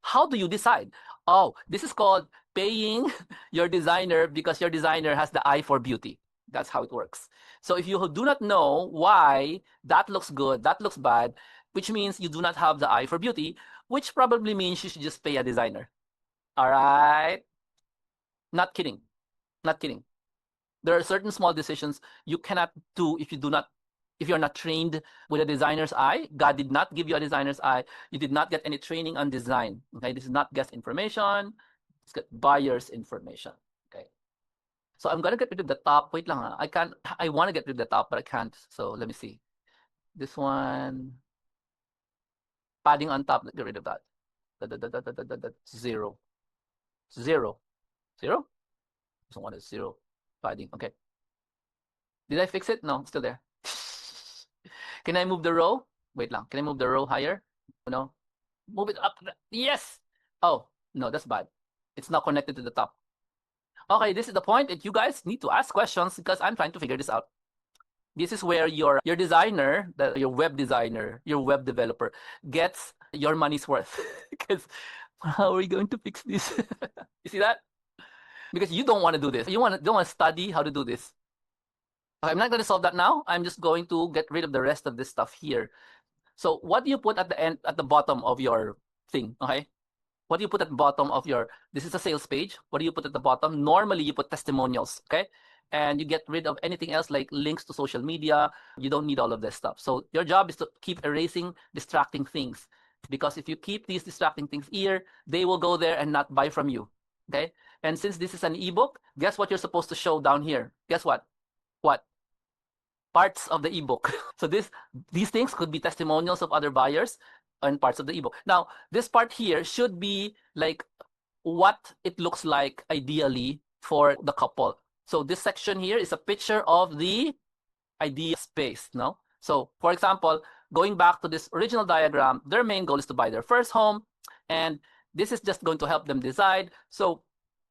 how do you decide? Oh, this is called paying your designer because your designer has the eye for beauty. That's how it works. So if you do not know why that looks good, that looks bad, which means you do not have the eye for beauty, which probably means you should just pay a designer. All right? Not kidding. Not kidding. There are certain small decisions you cannot do if you're not trained with a designer's eye. God did not give you a designer's eye. You did not get any training on design. Okay, this is not guest information. It's got buyer's information. Okay. So I'm gonna get rid of the top. Wait lang. I want to get rid of the top, but I can't. So let me see. This one. Padding on top. Get rid of that. 0. 0. 0? This one is 0. Padding. Okay. Did I fix it? No, it's still there. Can I move the row? Wait lang. Can I move the row higher? No. Move it up. Yes. Oh, no, that's bad. It's not connected to the top. Okay, this is the point that you guys need to ask questions because I'm trying to figure this out. This is where your designer, your web designer, your web developer gets your money's worth. Because how are we going to fix this? You see that? Because you don't want to do this. You don't want to study how to do this. I'm not going to solve that now. I'm just going to get rid of the rest of this stuff here. So what do you put at the end, at the bottom of your thing? Okay. What do you put at the bottom of your, this is a sales page. What do you put at the bottom? Normally you put testimonials. Okay. And you get rid of anything else like links to social media. You don't need all of this stuff. So your job is to keep erasing distracting things. Because if you keep these distracting things here, they will go there and not buy from you. Okay. And since this is an ebook, guess what you're supposed to show down here? Guess what? What? Parts of the ebook. So these things could be testimonials of other buyers and parts of the ebook. Now, this part here should be like what it looks like ideally for the couple. So this section here is a picture of the idea space, no? So for example, going back to this original diagram, their main goal is to buy their first home, and this is just going to help them decide. So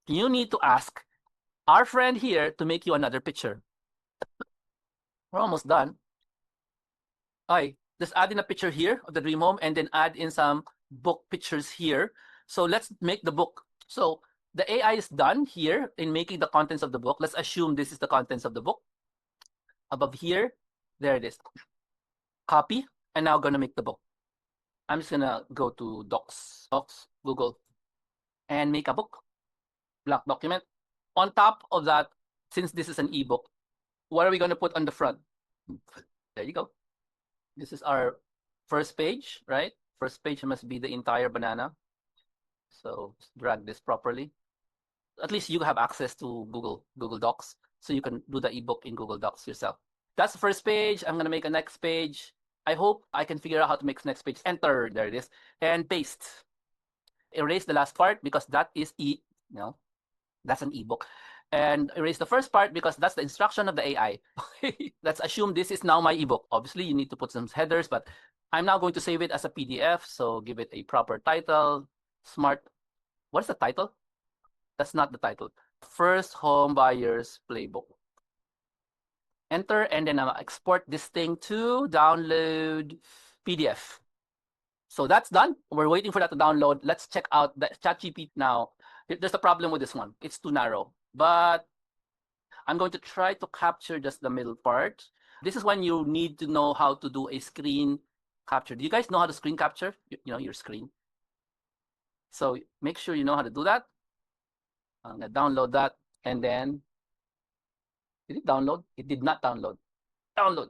you need to ask our friend here to make you another picture. We're almost done. Okay, just add in a picture here of the dream home and then add in some book pictures here. So let's make the book. So the AI is done here in making the contents of the book. Let's assume this is the contents of the book. Above here, there it is. Copy, and now I'm gonna make the book. I'm just gonna go to Docs, Google, and make a book, blank document. On top of that, since this is an ebook, what are we gonna put on the front? There you go. This is our first page, right? First page must be the entire banana. So drag this properly. At least you have access to Google Docs, so you can do the ebook in Google Docs yourself. That's the first page. I'm gonna make a next page. I hope I can figure out how to make the next page. Enter, there it is, and paste. Erase the last part because that is that's an ebook. And erase the first part because that's the instruction of the AI. Let's assume this is now my ebook. Obviously, you need to put some headers, but I'm now going to save it as a PDF. So give it a proper title. Smart. What's the title? That's not the title. First Home Buyers Playbook. Enter, and then I'll export this thing to download PDF. So that's done. We're waiting for that to download. Let's check out the ChatGPT now. There's a problem with this one. It's too narrow, but I'm going to try to capture just the middle part. This is when you need to know how to do a screen capture. Do you guys know how to screen capture? Your screen. So make sure you know how to do that. I'm gonna download that, and then did it download? It did not download. Download.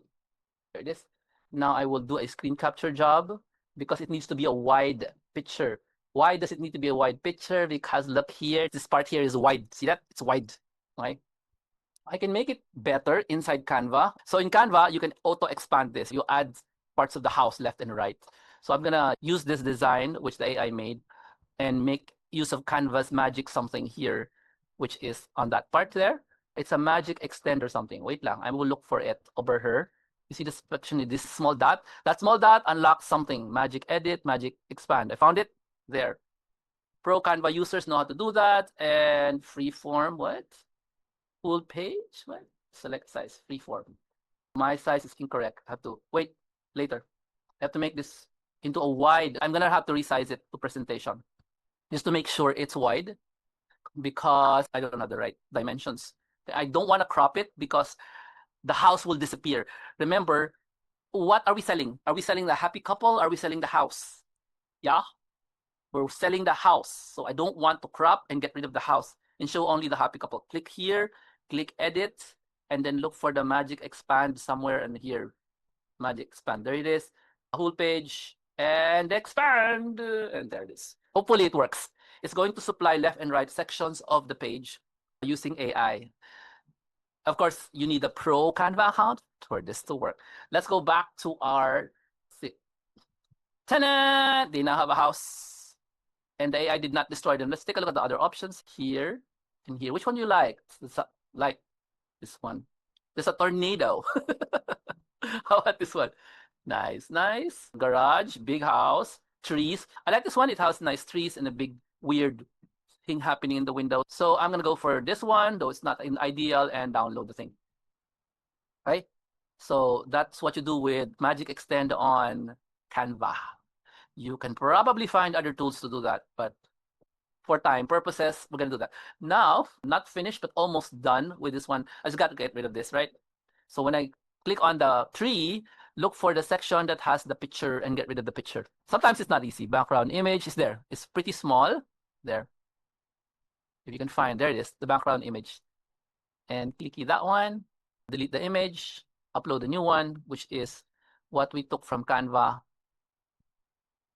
There it is. Now I will do a screen capture job because it needs to be a wide picture. Why does it need to be a wide picture? Because look here, this part here is wide. See that? It's wide, right? I can make it better inside Canva. So in Canva, you can auto expand this. You add parts of the house left and right. So I'm gonna use this design, which the AI made, and make use of Canva's magic something here, which is on that part there. It's a magic extend or something. Wait lang, I will look for it over here. You see this section, this small dot? That small dot unlocks something. Magic edit, magic expand. I found it there. Pro Canva users know how to do that. And freeform, what? Full page, what? Select size, freeform. My size is incorrect. I have to wait later. I have to make this into a wide. I'm gonna have to resize it to presentation just to make sure it's wide because I don't have the right dimensions. I don't want to crop it because the house will disappear. Remember, what are we selling? Are we selling the happy couple? Are we selling the house? Yeah, we're selling the house. So I don't want to crop and get rid of the house and show only the happy couple. Click here, click edit, and then look for the magic expand somewhere in here. Magic expand, there it is. A whole page and expand, and there it is. Hopefully it works. It's going to supply left and right sections of the page using AI. Of course, you need a pro Canva account for this to work. Let's go back to our tenant. They now have a house, and the AI did not destroy them. Let's take a look at the other options here and here. Which one do you like? Like this one. There's a tornado. How about this one? Nice, nice. Garage, big house, trees. I like this one. It has nice trees and a big weird thing happening in the window. So I'm gonna go for this one, though it's not an ideal, and download the thing. Right? So that's what you do with Magic Extend on Canva. You can probably find other tools to do that, but for time purposes, we're gonna do that. Now, not finished, but almost done with this one. I just got to get rid of this, right? So when I click on the tree, look for the section that has the picture and get rid of the picture. Sometimes it's not easy. Background image is there. It's pretty small. There. If you can find, there it is, the background image. And clicky that one, delete the image, upload a new one, which is what we took from Canva.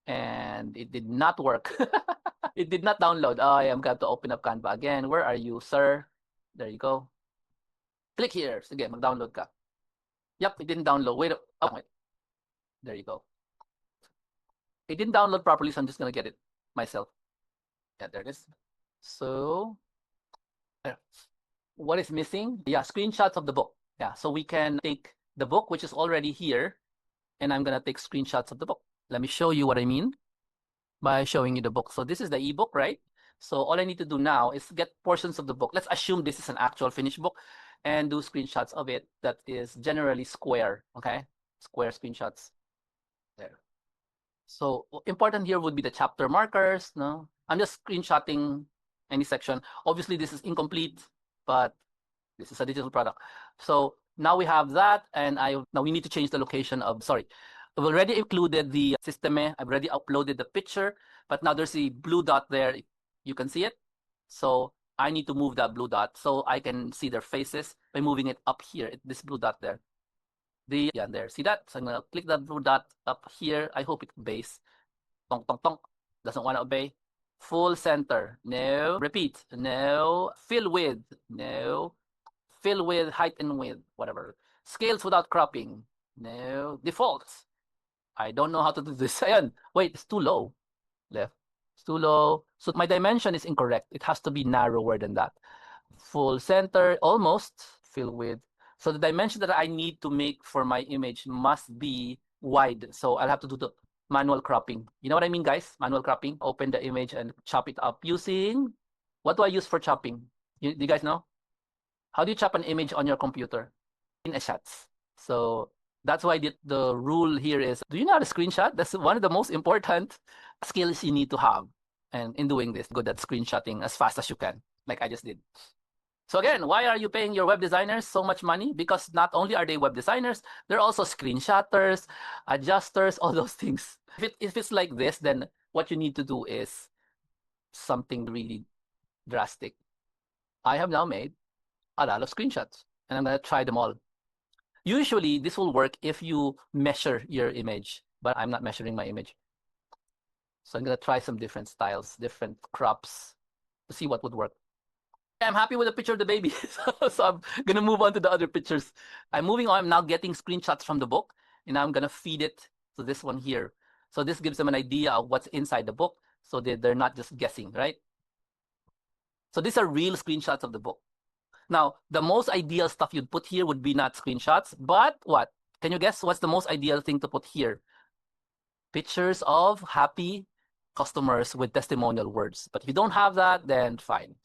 And it did not work. It did not download. Oh, I am going to open up Canva again. Where are you, sir? There you go. Click here. Sige, mag-download ka. Yep, it didn't download. Wait. Oh, wait. There you go. It didn't download properly, so I'm just going to get it myself. Yeah, there it is. So, what is missing? Yeah, screenshots of the book. Yeah, so we can take the book, which is already here, and I'm going to take screenshots of the book. Let me show you what I mean by showing you the book. So this is the ebook, right? So all I need to do now is get portions of the book. Let's assume this is an actual finished book and do screenshots of it that is generally square, okay? Square screenshots. There. So important here would be the chapter markers, no? I'm just screenshotting any section. Obviously, this is incomplete, but this is a digital product. So now we have that, and now we need to change the location of, sorry. I've already included the system. I've already uploaded the picture, but now there's a blue dot there. You can see it. So I need to move that blue dot so I can see their faces by moving it up here, this blue dot there. Yeah, there. See that? So I'm going to click that blue dot up here. I hope it obeys. Tong, tong, tong. Doesn't want to obey. Full center. No. Repeat. No. Fill with. No. Fill with, height and width, whatever. Scales without cropping. No. Defaults. I don't know how to do this. Ayan. Wait, it's too low. Left. It's too low. So my dimension is incorrect. It has to be narrower than that. Full center, almost. Fill with. So the dimension that I need to make for my image must be wide. So I'll have to do the manual cropping. You know what I mean, guys? Manual cropping. Open the image and chop it up using, what do I use for chopping? Do you guys know? How do you chop an image on your computer? In a shots. So that's why the rule here is, do you know how to screenshot? That's one of the most important skills you need to have. And in doing this, good at screenshotting as fast as you can, like I just did. So again, why are you paying your web designers so much money? Because not only are they web designers, they're also screenshotters, adjusters, all those things. If it's like this, then what you need to do is something really drastic. I have now made a lot of screenshots, and I'm going to try them all. Usually, this will work if you measure your image, but I'm not measuring my image. So I'm going to try some different styles, different crops to see what would work. I'm happy with the picture of the baby. So I'm going to move on to the other pictures. I'm moving on. I'm now getting screenshots from the book, and I'm going to feed it to this one here. So this gives them an idea of what's inside the book, so they're not just guessing, right? So these are real screenshots of the book. Now, the most ideal stuff you'd put here would be not screenshots, but what? Can you guess what's the most ideal thing to put here? Pictures of happy customers with testimonial words. But if you don't have that, then fine.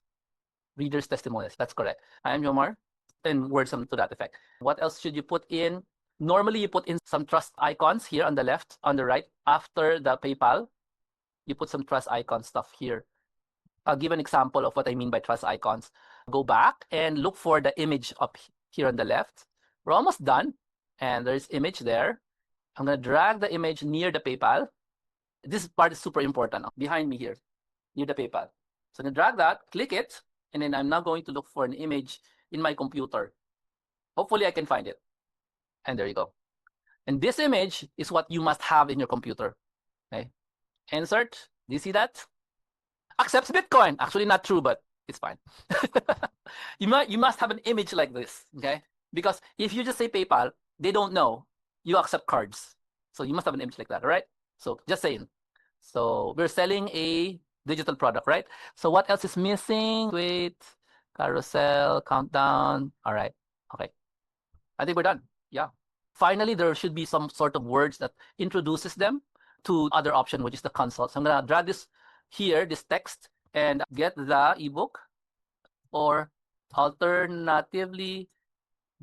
Readers' testimonials. That's correct. I am Jomar, and words to that effect. What else should you put in? Normally, you put in some trust icons here on the left, on the right. After the PayPal, you put some trust icon stuff here. I'll give an example of what I mean by trust icons. Go back and look for the image up here on the left. We're almost done. And there's image there. I'm going to drag the image near the PayPal. This part is super important. Behind me here, near the PayPal. So I'm going to drag that, click it, and then I'm now going to look for an image in my computer. Hopefully I can find it. And there you go. And this image is what you must have in your computer. Okay. Insert. Do you see that? Accepts Bitcoin. Actually, not true, but it's fine. You must have an image like this, okay? Because if you just say PayPal, they don't know you accept cards. So you must have an image like that, all right? So just saying. So we're selling a digital product, right? So what else is missing? Wait, carousel, countdown. All right, okay. I think we're done. Yeah. Finally, there should be some sort of words that introduces them to other option, which is the consult. So I'm gonna drag this here, this text, and get the ebook, or alternatively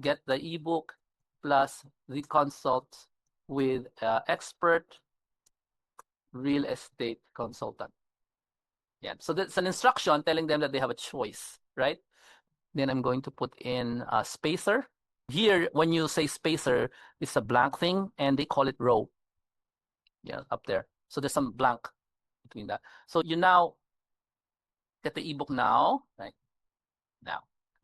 get the ebook plus the consult with expert real estate consultant. Yeah, so that's an instruction telling them that they have a choice, right? Then I'm going to put in a spacer. Here, when you say spacer, it's a blank thing, and they call it row. Yeah, up there. So there's some blank between that. So you now get the ebook now, right?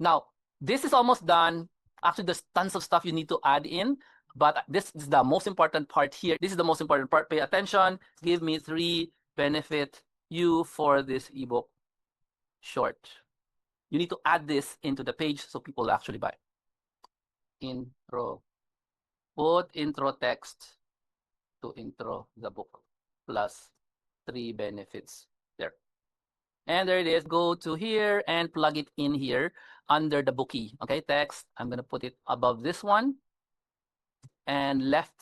Now, this is almost done. Actually, there's tons of stuff you need to add in, but this is the most important part here. This is the most important part. Pay attention. Give me 3 benefit you for this ebook short. You need to add this into the page so people actually buy. Intro. Put intro text to intro the book plus 3 benefits there. And there it is. Go to here and plug it in here under the bookie. Okay, text. I'm going to put it above this one and left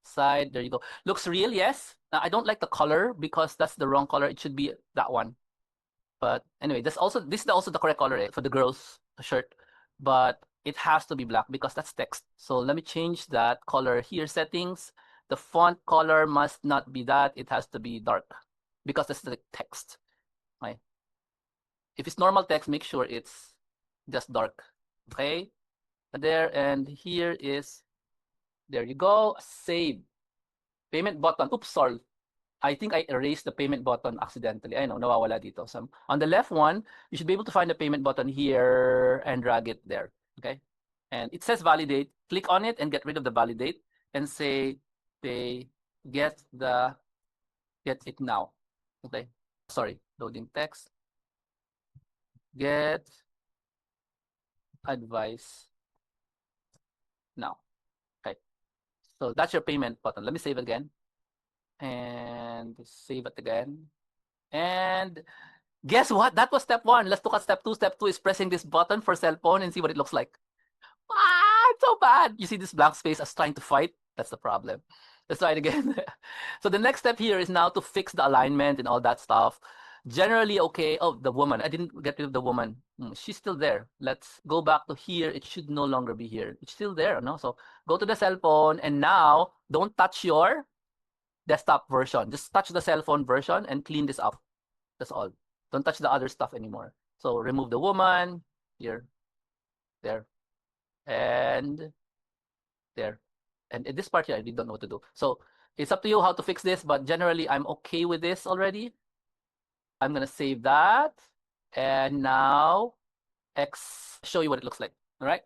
side. There you go. Looks real, yes. Now, I don't like the color because that's the wrong color. It should be that one. But anyway, this is also the correct color for the girls' shirt. But it has to be black because that's text. So let me change that color here. Settings. The font color must not be that. It has to be dark because that's the text. Okay. If it's normal text, make sure it's just dark. Okay. There, and here is, there you go. Save. Payment button. Oops, sorry. I think I erased the payment button accidentally. I know, nawawala dito. So on the left one, you should be able to find the payment button here and drag it there. Okay. And it says validate. Click on it and get rid of the validate and say pay, get it now. Okay. Sorry, loading text. Get advice now. Okay. So that's your payment button. Let me save it again. And save it again. And guess what? That was step 1. Let's look at step 2. Step 2 is pressing this button for cell phone and see what it looks like. It's so bad. You see this blank space as trying to fight? That's the problem. Let's try it again. So the next step here is now to fix the alignment and all that stuff. Generally, okay. Oh, the woman. I didn't get rid of the woman. She's still there. Let's go back to here. It should no longer be here. It's still there, no? So go to the cell phone, and now don't touch your desktop version. Just touch the cell phone version and clean this up. That's all. Don't touch the other stuff anymore. So remove the woman here, there, and there. And in this part here, I really don't know what to do. So it's up to you how to fix this, but generally I'm okay with this already. I'm gonna save that. And now show you what it looks like. All right.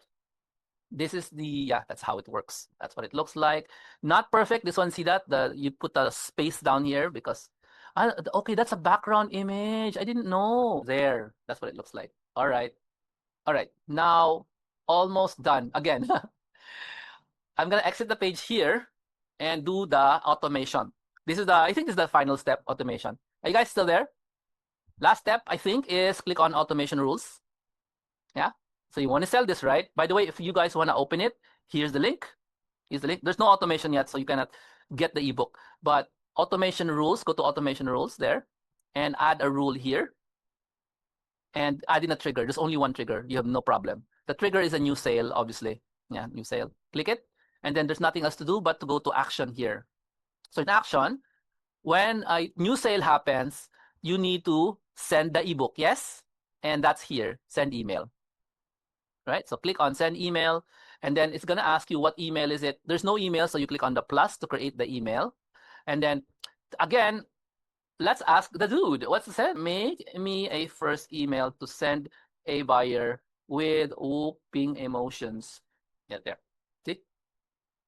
This is that's how it works. That's what it looks like. Not perfect. This one, see that? You put a space down here because, okay, that's a background image. I didn't know. There, that's what it looks like. All right. All right. Now, almost done. Again, I'm going to exit the page here and do the automation. I think this is the final step, automation. Are you guys still there? Last step, I think, is click on automation rules. Yeah. So you want to sell this, right? By the way, if you guys want to open it, here's the link. There's no automation yet, so you cannot get the ebook. But automation rules, go to automation rules there and add a rule here. And add in a trigger. There's only one trigger. You have no problem. The trigger is a new sale, obviously. Yeah, new sale. Click it. And then there's nothing else to do but to go to action here. So in action, when a new sale happens, you need to send the ebook. Yes? And that's here. Send email. Right? So click on send email, and then it's going to ask you what email is it. There's no email, so you click on the plus to create the email. And then, again, let's ask the dude. What's the send? Make me a first email to send a buyer with whooping emotions. Yeah, there. See?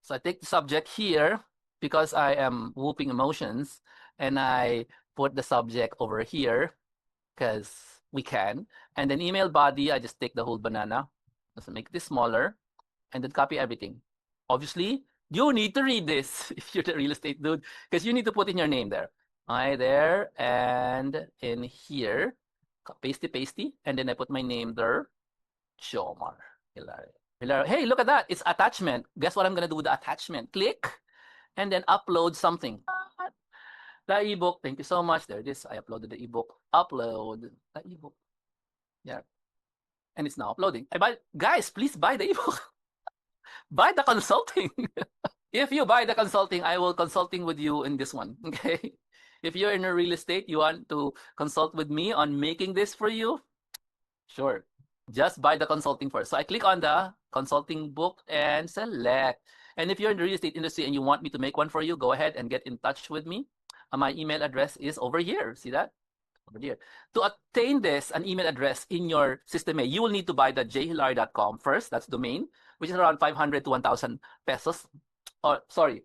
So I take the subject here because I am whooping emotions, and I put the subject over here because we can. And then email body, I just take the whole banana. Let's make this smaller and then copy everything. Obviously, you need to read this if you're the real estate dude, because you need to put in your name there. Right there and in here, pasty, and then I put my name there, Jomar Hilario. Hey, look at that. It's attachment. Guess what I'm going to do with the attachment? Click and then upload something. The ebook. Thank you so much. There it is. I uploaded the ebook. Upload the ebook. Yeah. And it's now uploading. Guys, please buy the ebook. Buy the consulting. If you buy the consulting, I will consulting with you in this one. Okay. If you're in a real estate, you want to consult with me on making this for you, sure. Just buy the consulting first. So I click on the consulting book and select. And if you're in the real estate industry and you want me to make one for you, go ahead and get in touch with me. My email address is over here. See that? Over here. To obtain this, an email address in your system, you will need to buy the jhilario.com first. That's domain, which is around 500 to 1,000 pesos. Or sorry,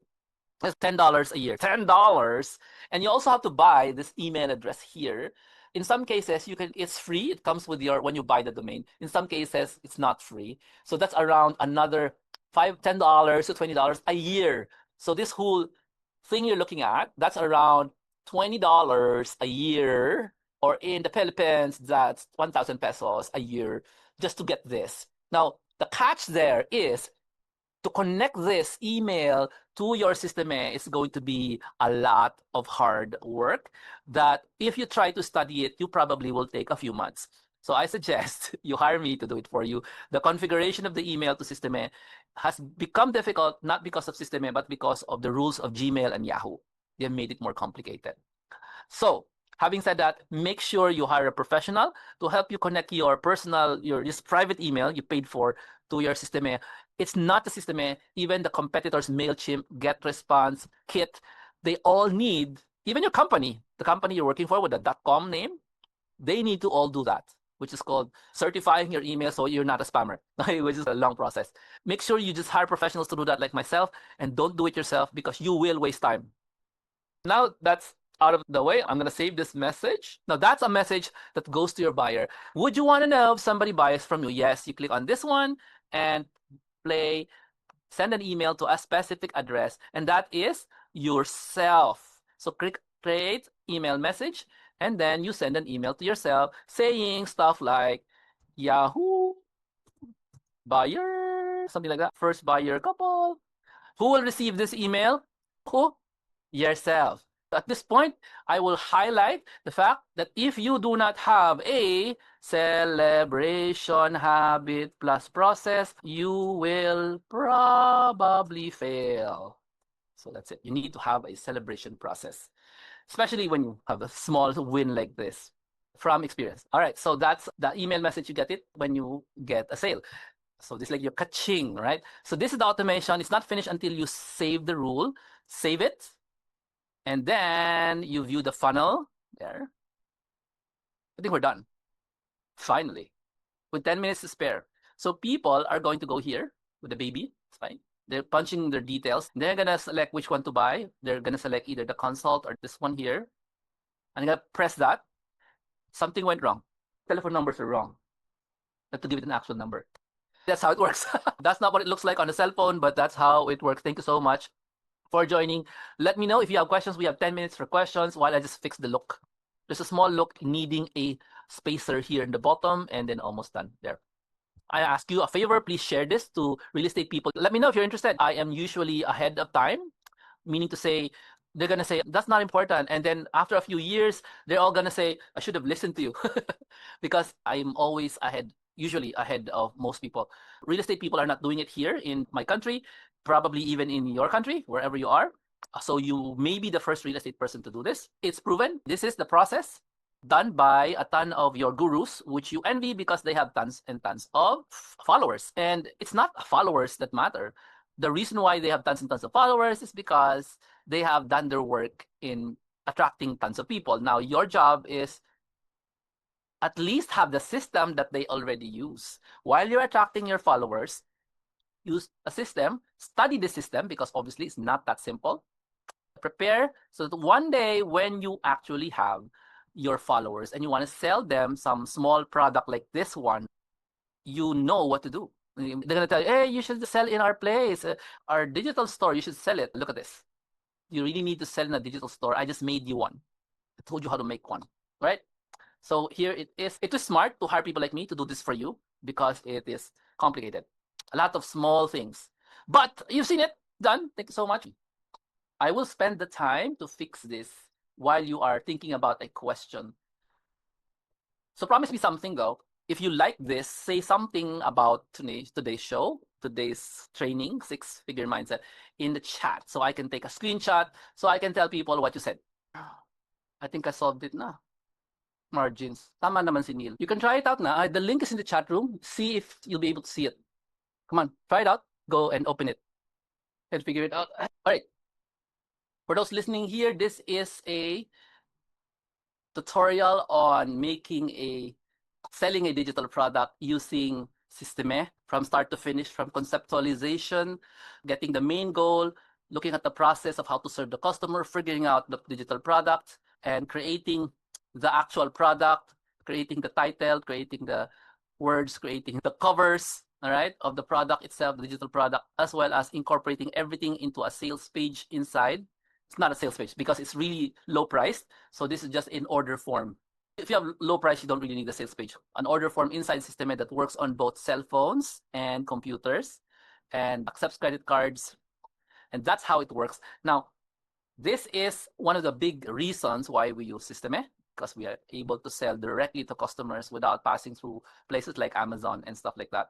it's $10 a year. $10. And you also have to buy this email address here. In some cases, it's free. It comes with your when you buy the domain. In some cases, it's not free. So that's around another $10 to $20 a year. So this whole thing you're looking at, that's around $20 a year, or in the Philippines, that's 1,000 pesos a year just to get this. Now, the catch there is to connect this email to your system is going to be a lot of hard work that if you try to study it, you probably will take a few months. So I suggest you hire me to do it for you. The configuration of the email to Systeme has become difficult, not because of Systeme, but because of the rules of Gmail and Yahoo. They have made it more complicated. So having said that, make sure you hire a professional to help you connect your personal, this private email you paid for to your Systeme. It's not the Systeme, even the competitors, MailChimp, GetResponse, Kit, they all need, even your company, the company you're working for with the .com name, they need to all do that, which is called certifying your email so you're not a spammer, which is a long process. Make sure you just hire professionals to do that like myself, and don't do it yourself because you will waste time. Now that's out of the way, I'm going to save this message. Now that's a message that goes to your buyer. Would you want to know if somebody buys from you? Yes, you click on this one and play, send an email to a specific address, and that is yourself. So click create email message, and then you send an email to yourself saying stuff like Yahoo buyer, something like that. First buyer couple. Who will receive this email? Who? Yourself. At this point, I will highlight the fact that if you do not have a celebration habit plus process, you will probably fail. So that's it. You need to have a celebration process, especially when you have a small win like this from experience. All right, so that's the email message. You get it when you get a sale. So this is like your kaching, right? So this is the automation. It's not finished until you save the rule. Save it. And then you view the funnel there. I think we're done. Finally, with 10 minutes to spare. So people are going to go here with the baby. It's fine. They're punching their details. They're going to select which one to buy. They're going to select either the consult or this one here. And I'm going to press that. Something went wrong. Telephone numbers are wrong. I have to give it an actual number. That's how it works. That's not what it looks like on the cell phone, but that's how it works. Thank you so much for joining. Let me know if you have questions. We have 10 minutes for questions while I just fix the look. There's a small look needing a spacer here in the bottom, and then almost done there. I ask you a favor, please share this to real estate people. Let me know if you're interested. I am usually ahead of time, meaning to say, they're going to say, that's not important. And then after a few years, they're all going to say, I should have listened to you because I'm always ahead, usually ahead of most people. Real estate people are not doing it here in my country, probably even in your country, wherever you are. So you may be the first real estate person to do this. It's proven. This is the process done by a ton of your gurus, which you envy because they have tons and tons of followers. And it's not followers that matter. The reason why they have tons and tons of followers is because they have done their work in attracting tons of people. Now, your job is at least have the system that they already use. While you're attracting your followers, use a system, study the system, because obviously it's not that simple. Prepare so that one day when you actually have your followers and you want to sell them some small product like this one, you know what to do. They're going to tell you, hey, you should sell in our place, our digital store, you should sell it. Look at this. You really need to sell in a digital store. I just made you one. I told you how to make one, right? So here it is. It is smart to hire people like me to do this for you because it is complicated. A lot of small things. But you've seen it. Done. Thank you so much. I will spend the time to fix this while you are thinking about a question. So promise me something though. If you like this, say something about today's show, today's training, 6-figure mindset, in the chat so I can take a screenshot so I can tell people what you said. I think I solved it now. margins. Tama naman si Neil. You can try it out na. The link is in the chat room. See if you'll be able to see it. Come on, try it out. Go and open it and figure it out. All right. For those listening here, this is a tutorial on selling a digital product using Systeme from start to finish, from conceptualization, getting the main goal, looking at the process of how to serve the customer, figuring out the digital product, and creating the actual product, creating the title, creating the words, creating the covers, all right, of the product itself, the digital product, as well as incorporating everything into a sales page inside. It's not a sales page because it's really low priced. So this is just in order form. If you have low price, you don't really need the sales page. An order form inside Systeme that works on both cell phones and computers and accepts credit cards. And that's how it works. Now, this is one of the big reasons why we use Systeme, because we are able to sell directly to customers without passing through places like Amazon and stuff like that.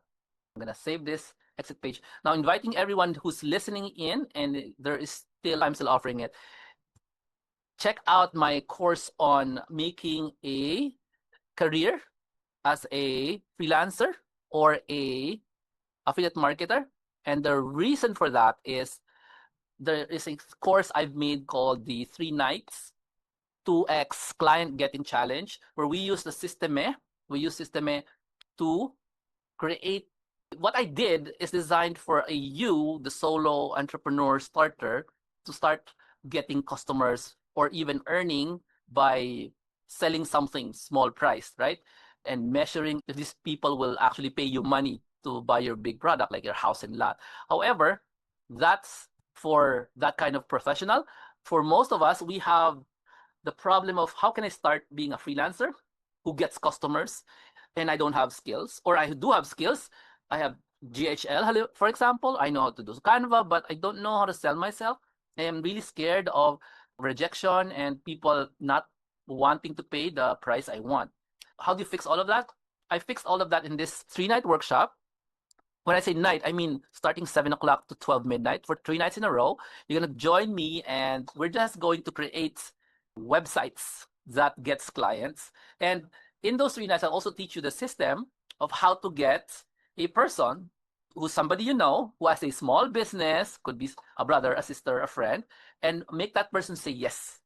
I'm going to save this exit page. Now, inviting everyone who's listening in, and I'm still offering it. Check out my course on making a career as a freelancer or a affiliate marketer. And the reason for that is there is a course I've made called the 3 Nights 2x Client Getting Challenge, where we use the Systeme. We use Systeme to create. What I did is designed for the solo entrepreneur starter, to start getting customers or even earning by selling something small priced, right? And measuring if these people will actually pay you money to buy your big product, like your house and lot. However, that's for that kind of professional. For most of us, we have the problem of how can I start being a freelancer who gets customers and I don't have skills, or I do have skills. I have GHL, for example. I know how to do Canva, but I don't know how to sell myself. I am really scared of rejection and people not wanting to pay the price I want. How do you fix all of that? I fixed all of that in this 3-night workshop. When I say night, I mean starting 7 o'clock to 12 midnight for 3 nights in a row. You're going to join me and we're just going to create websites that gets clients. And in those 3 nights, I'll also teach you the system of how to get a person who's somebody you know, who has a small business, could be a brother, a sister, a friend, and make that person say yes.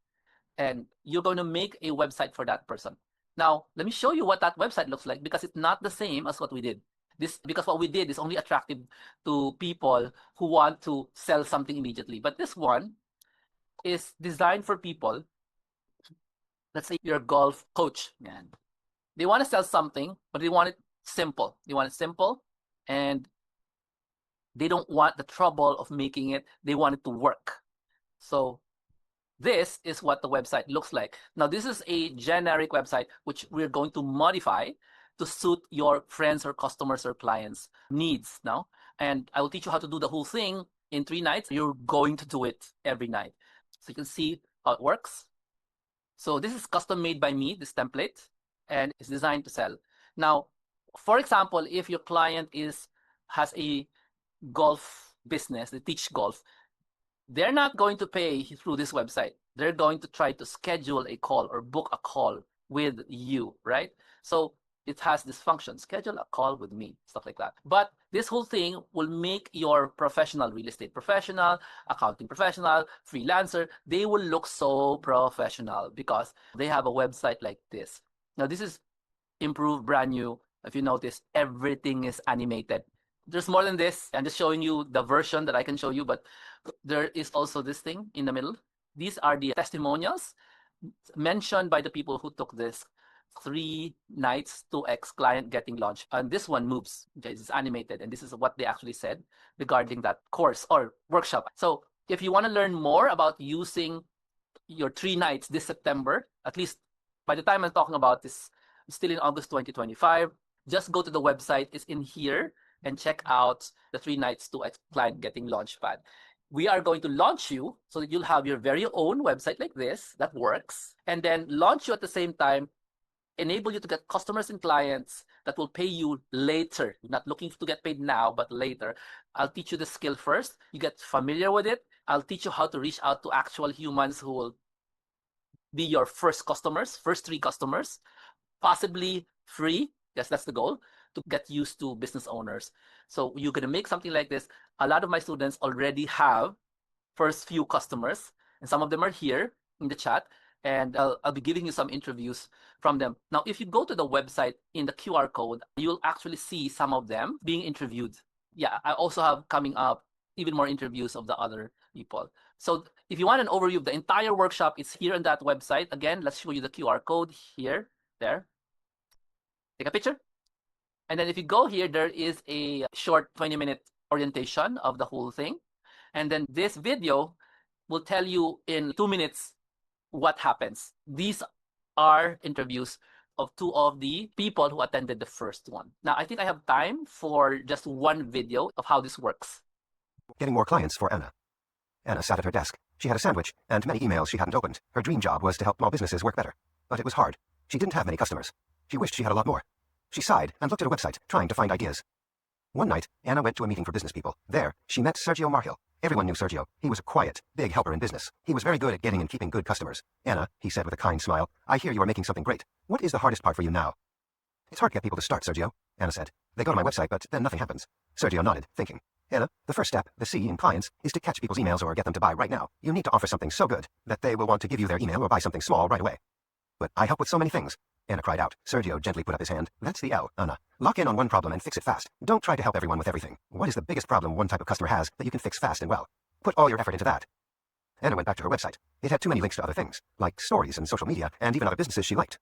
And you're going to make a website for that person. Now, let me show you what that website looks like, because it's not the same as what we did. Because what we did is only attractive to people who want to sell something immediately. But this one is designed for people. Let's say you're a golf coach, man. They want to sell something, but they want it simple. They want it simple, and they don't want the trouble of making it. They want it to work. So this is what the website looks like. Now, this is a generic website, which we're going to modify to suit your friends or customers or clients' needs now. And I will teach you how to do the whole thing in 3 nights. You're going to do it every night. So you can see how it works. So this is custom made by me, this template, and it's designed to sell. Now, for example, if your client has a golf business, they teach golf, they're not going to pay through this website. They're going to try to schedule a call or book a call with you, right? So it has this function, schedule a call with me, stuff like that. But this whole thing will make your professional, real estate professional, accounting professional, freelancer, they will look so professional because they have a website like this. Now, this is improved, brand new. If you notice, everything is animated. There's more than this. I'm just showing you the version that I can show you, but there is also this thing in the middle. These are the testimonials mentioned by the people who took this 3 nights 2x client getting launched. And this one moves. Okay, it's animated. And this is what they actually said regarding that course or workshop. So if you want to learn more about using your 3 nights this September, at least by the time I'm talking about this, still in August 2025, just go to the website. It's in here. And check out the 3 nights 2x client getting launchpad. We are going to launch you so that you'll have your very own website like this that works, and then launch you at the same time, enable you to get customers and clients that will pay you later. You're not looking to get paid now, but later. I'll teach you the skill first. You get familiar with it. I'll teach you how to reach out to actual humans who will be your first 3 customers. possibly free. Yes, that's the goal, to get used to business owners. So you're going to make something like this. A lot of my students already have first few customers, and some of them are here in the chat, and I'll be giving you some interviews from them. Now, if you go to the website in the QR code, you'll actually see some of them being interviewed. Yeah, I also have coming up even more interviews of the other people. So if you want an overview of the entire workshop, it's here on that website. Again, let's show you the QR code here, there. Take a picture. And then if you go here, there is a short 20-minute orientation of the whole thing. And then this video will tell you in 2 minutes what happens. These are interviews of two of the people who attended the first one. Now, I think I have time for just one video of how this works. Getting more clients for Anna. Anna sat at her desk. She had a sandwich and many emails she hadn't opened. Her dream job was to help small businesses work better. But it was hard. She didn't have many customers. She wished she had a lot more. She sighed and looked at a website, trying to find ideas. One night, Anna went to a meeting for business people. There, she met Sergio Marhill. Everyone knew Sergio. He was a quiet, big helper in business. He was very good at getting and keeping good customers. Anna, he said with a kind smile, I hear you are making something great. What is the hardest part for you now? It's hard to get people to start, Sergio, Anna said. They go to my website, but then nothing happens. Sergio nodded, thinking. Anna, the first step, the C in clients, is to catch people's emails or get them to buy right now. You need to offer something so good that they will want to give you their email or buy something small right away. But I help with so many things. Anna cried out. Sergio gently put up his hand. That's the L, Anna. Lock in on one problem and fix it fast. Don't try to help everyone with everything. What is the biggest problem one type of customer has that you can fix fast and well? Put all your effort into that. Anna went back to her website. It had too many links to other things, like stories and social media, and even other businesses she liked.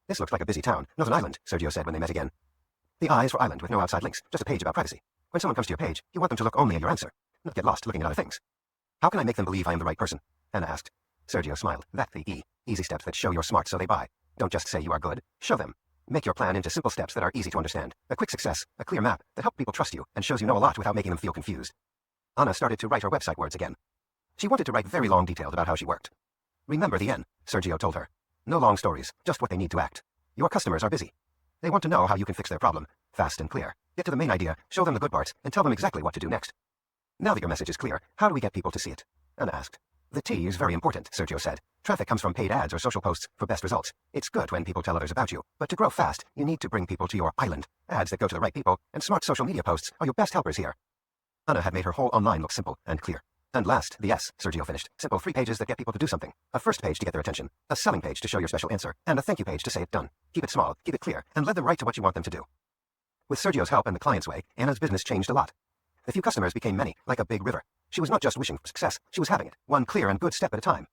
This looks like a busy town, not an island, Sergio said when they met again. The I is for island with no outside links, just a page about privacy. When someone comes to your page, you want them to look only at your answer, not get lost looking at other things. How can I make them believe I am the right person? Anna asked. Sergio smiled. That's the E. Easy steps that show you're smart so they buy. Don't just say you are good, show them. Make your plan into simple steps that are easy to understand. A quick success, a clear map that helps people trust you and shows you know a lot without making them feel confused. Anna started to write her website words again. She wanted to write very long details about how she worked. Remember the N, Sergio told her. No long stories, just what they need to act. Your customers are busy. They want to know how you can fix their problem, fast and clear. Get to the main idea, show them the good parts, and tell them exactly what to do next. Now that your message is clear, how do we get people to see it? Anna asked. The T is very important, Sergio said. Traffic comes from paid ads or social posts for best results. It's good when people tell others about you, but to grow fast, you need to bring people to your island. Ads that go to the right people and smart social media posts are your best helpers here. Anna had made her whole online look simple and clear. And last, the S, Sergio finished. Simple 3 pages that get people to do something. A first page to get their attention, a selling page to show your special answer, and a thank you page to say it done. Keep it small, keep it clear, and lead them right to what you want them to do. With Sergio's help and the client's way, Anna's business changed a lot. The few customers became many, like a big river. She was not just wishing for success, she was having it, one clear and good step at a time.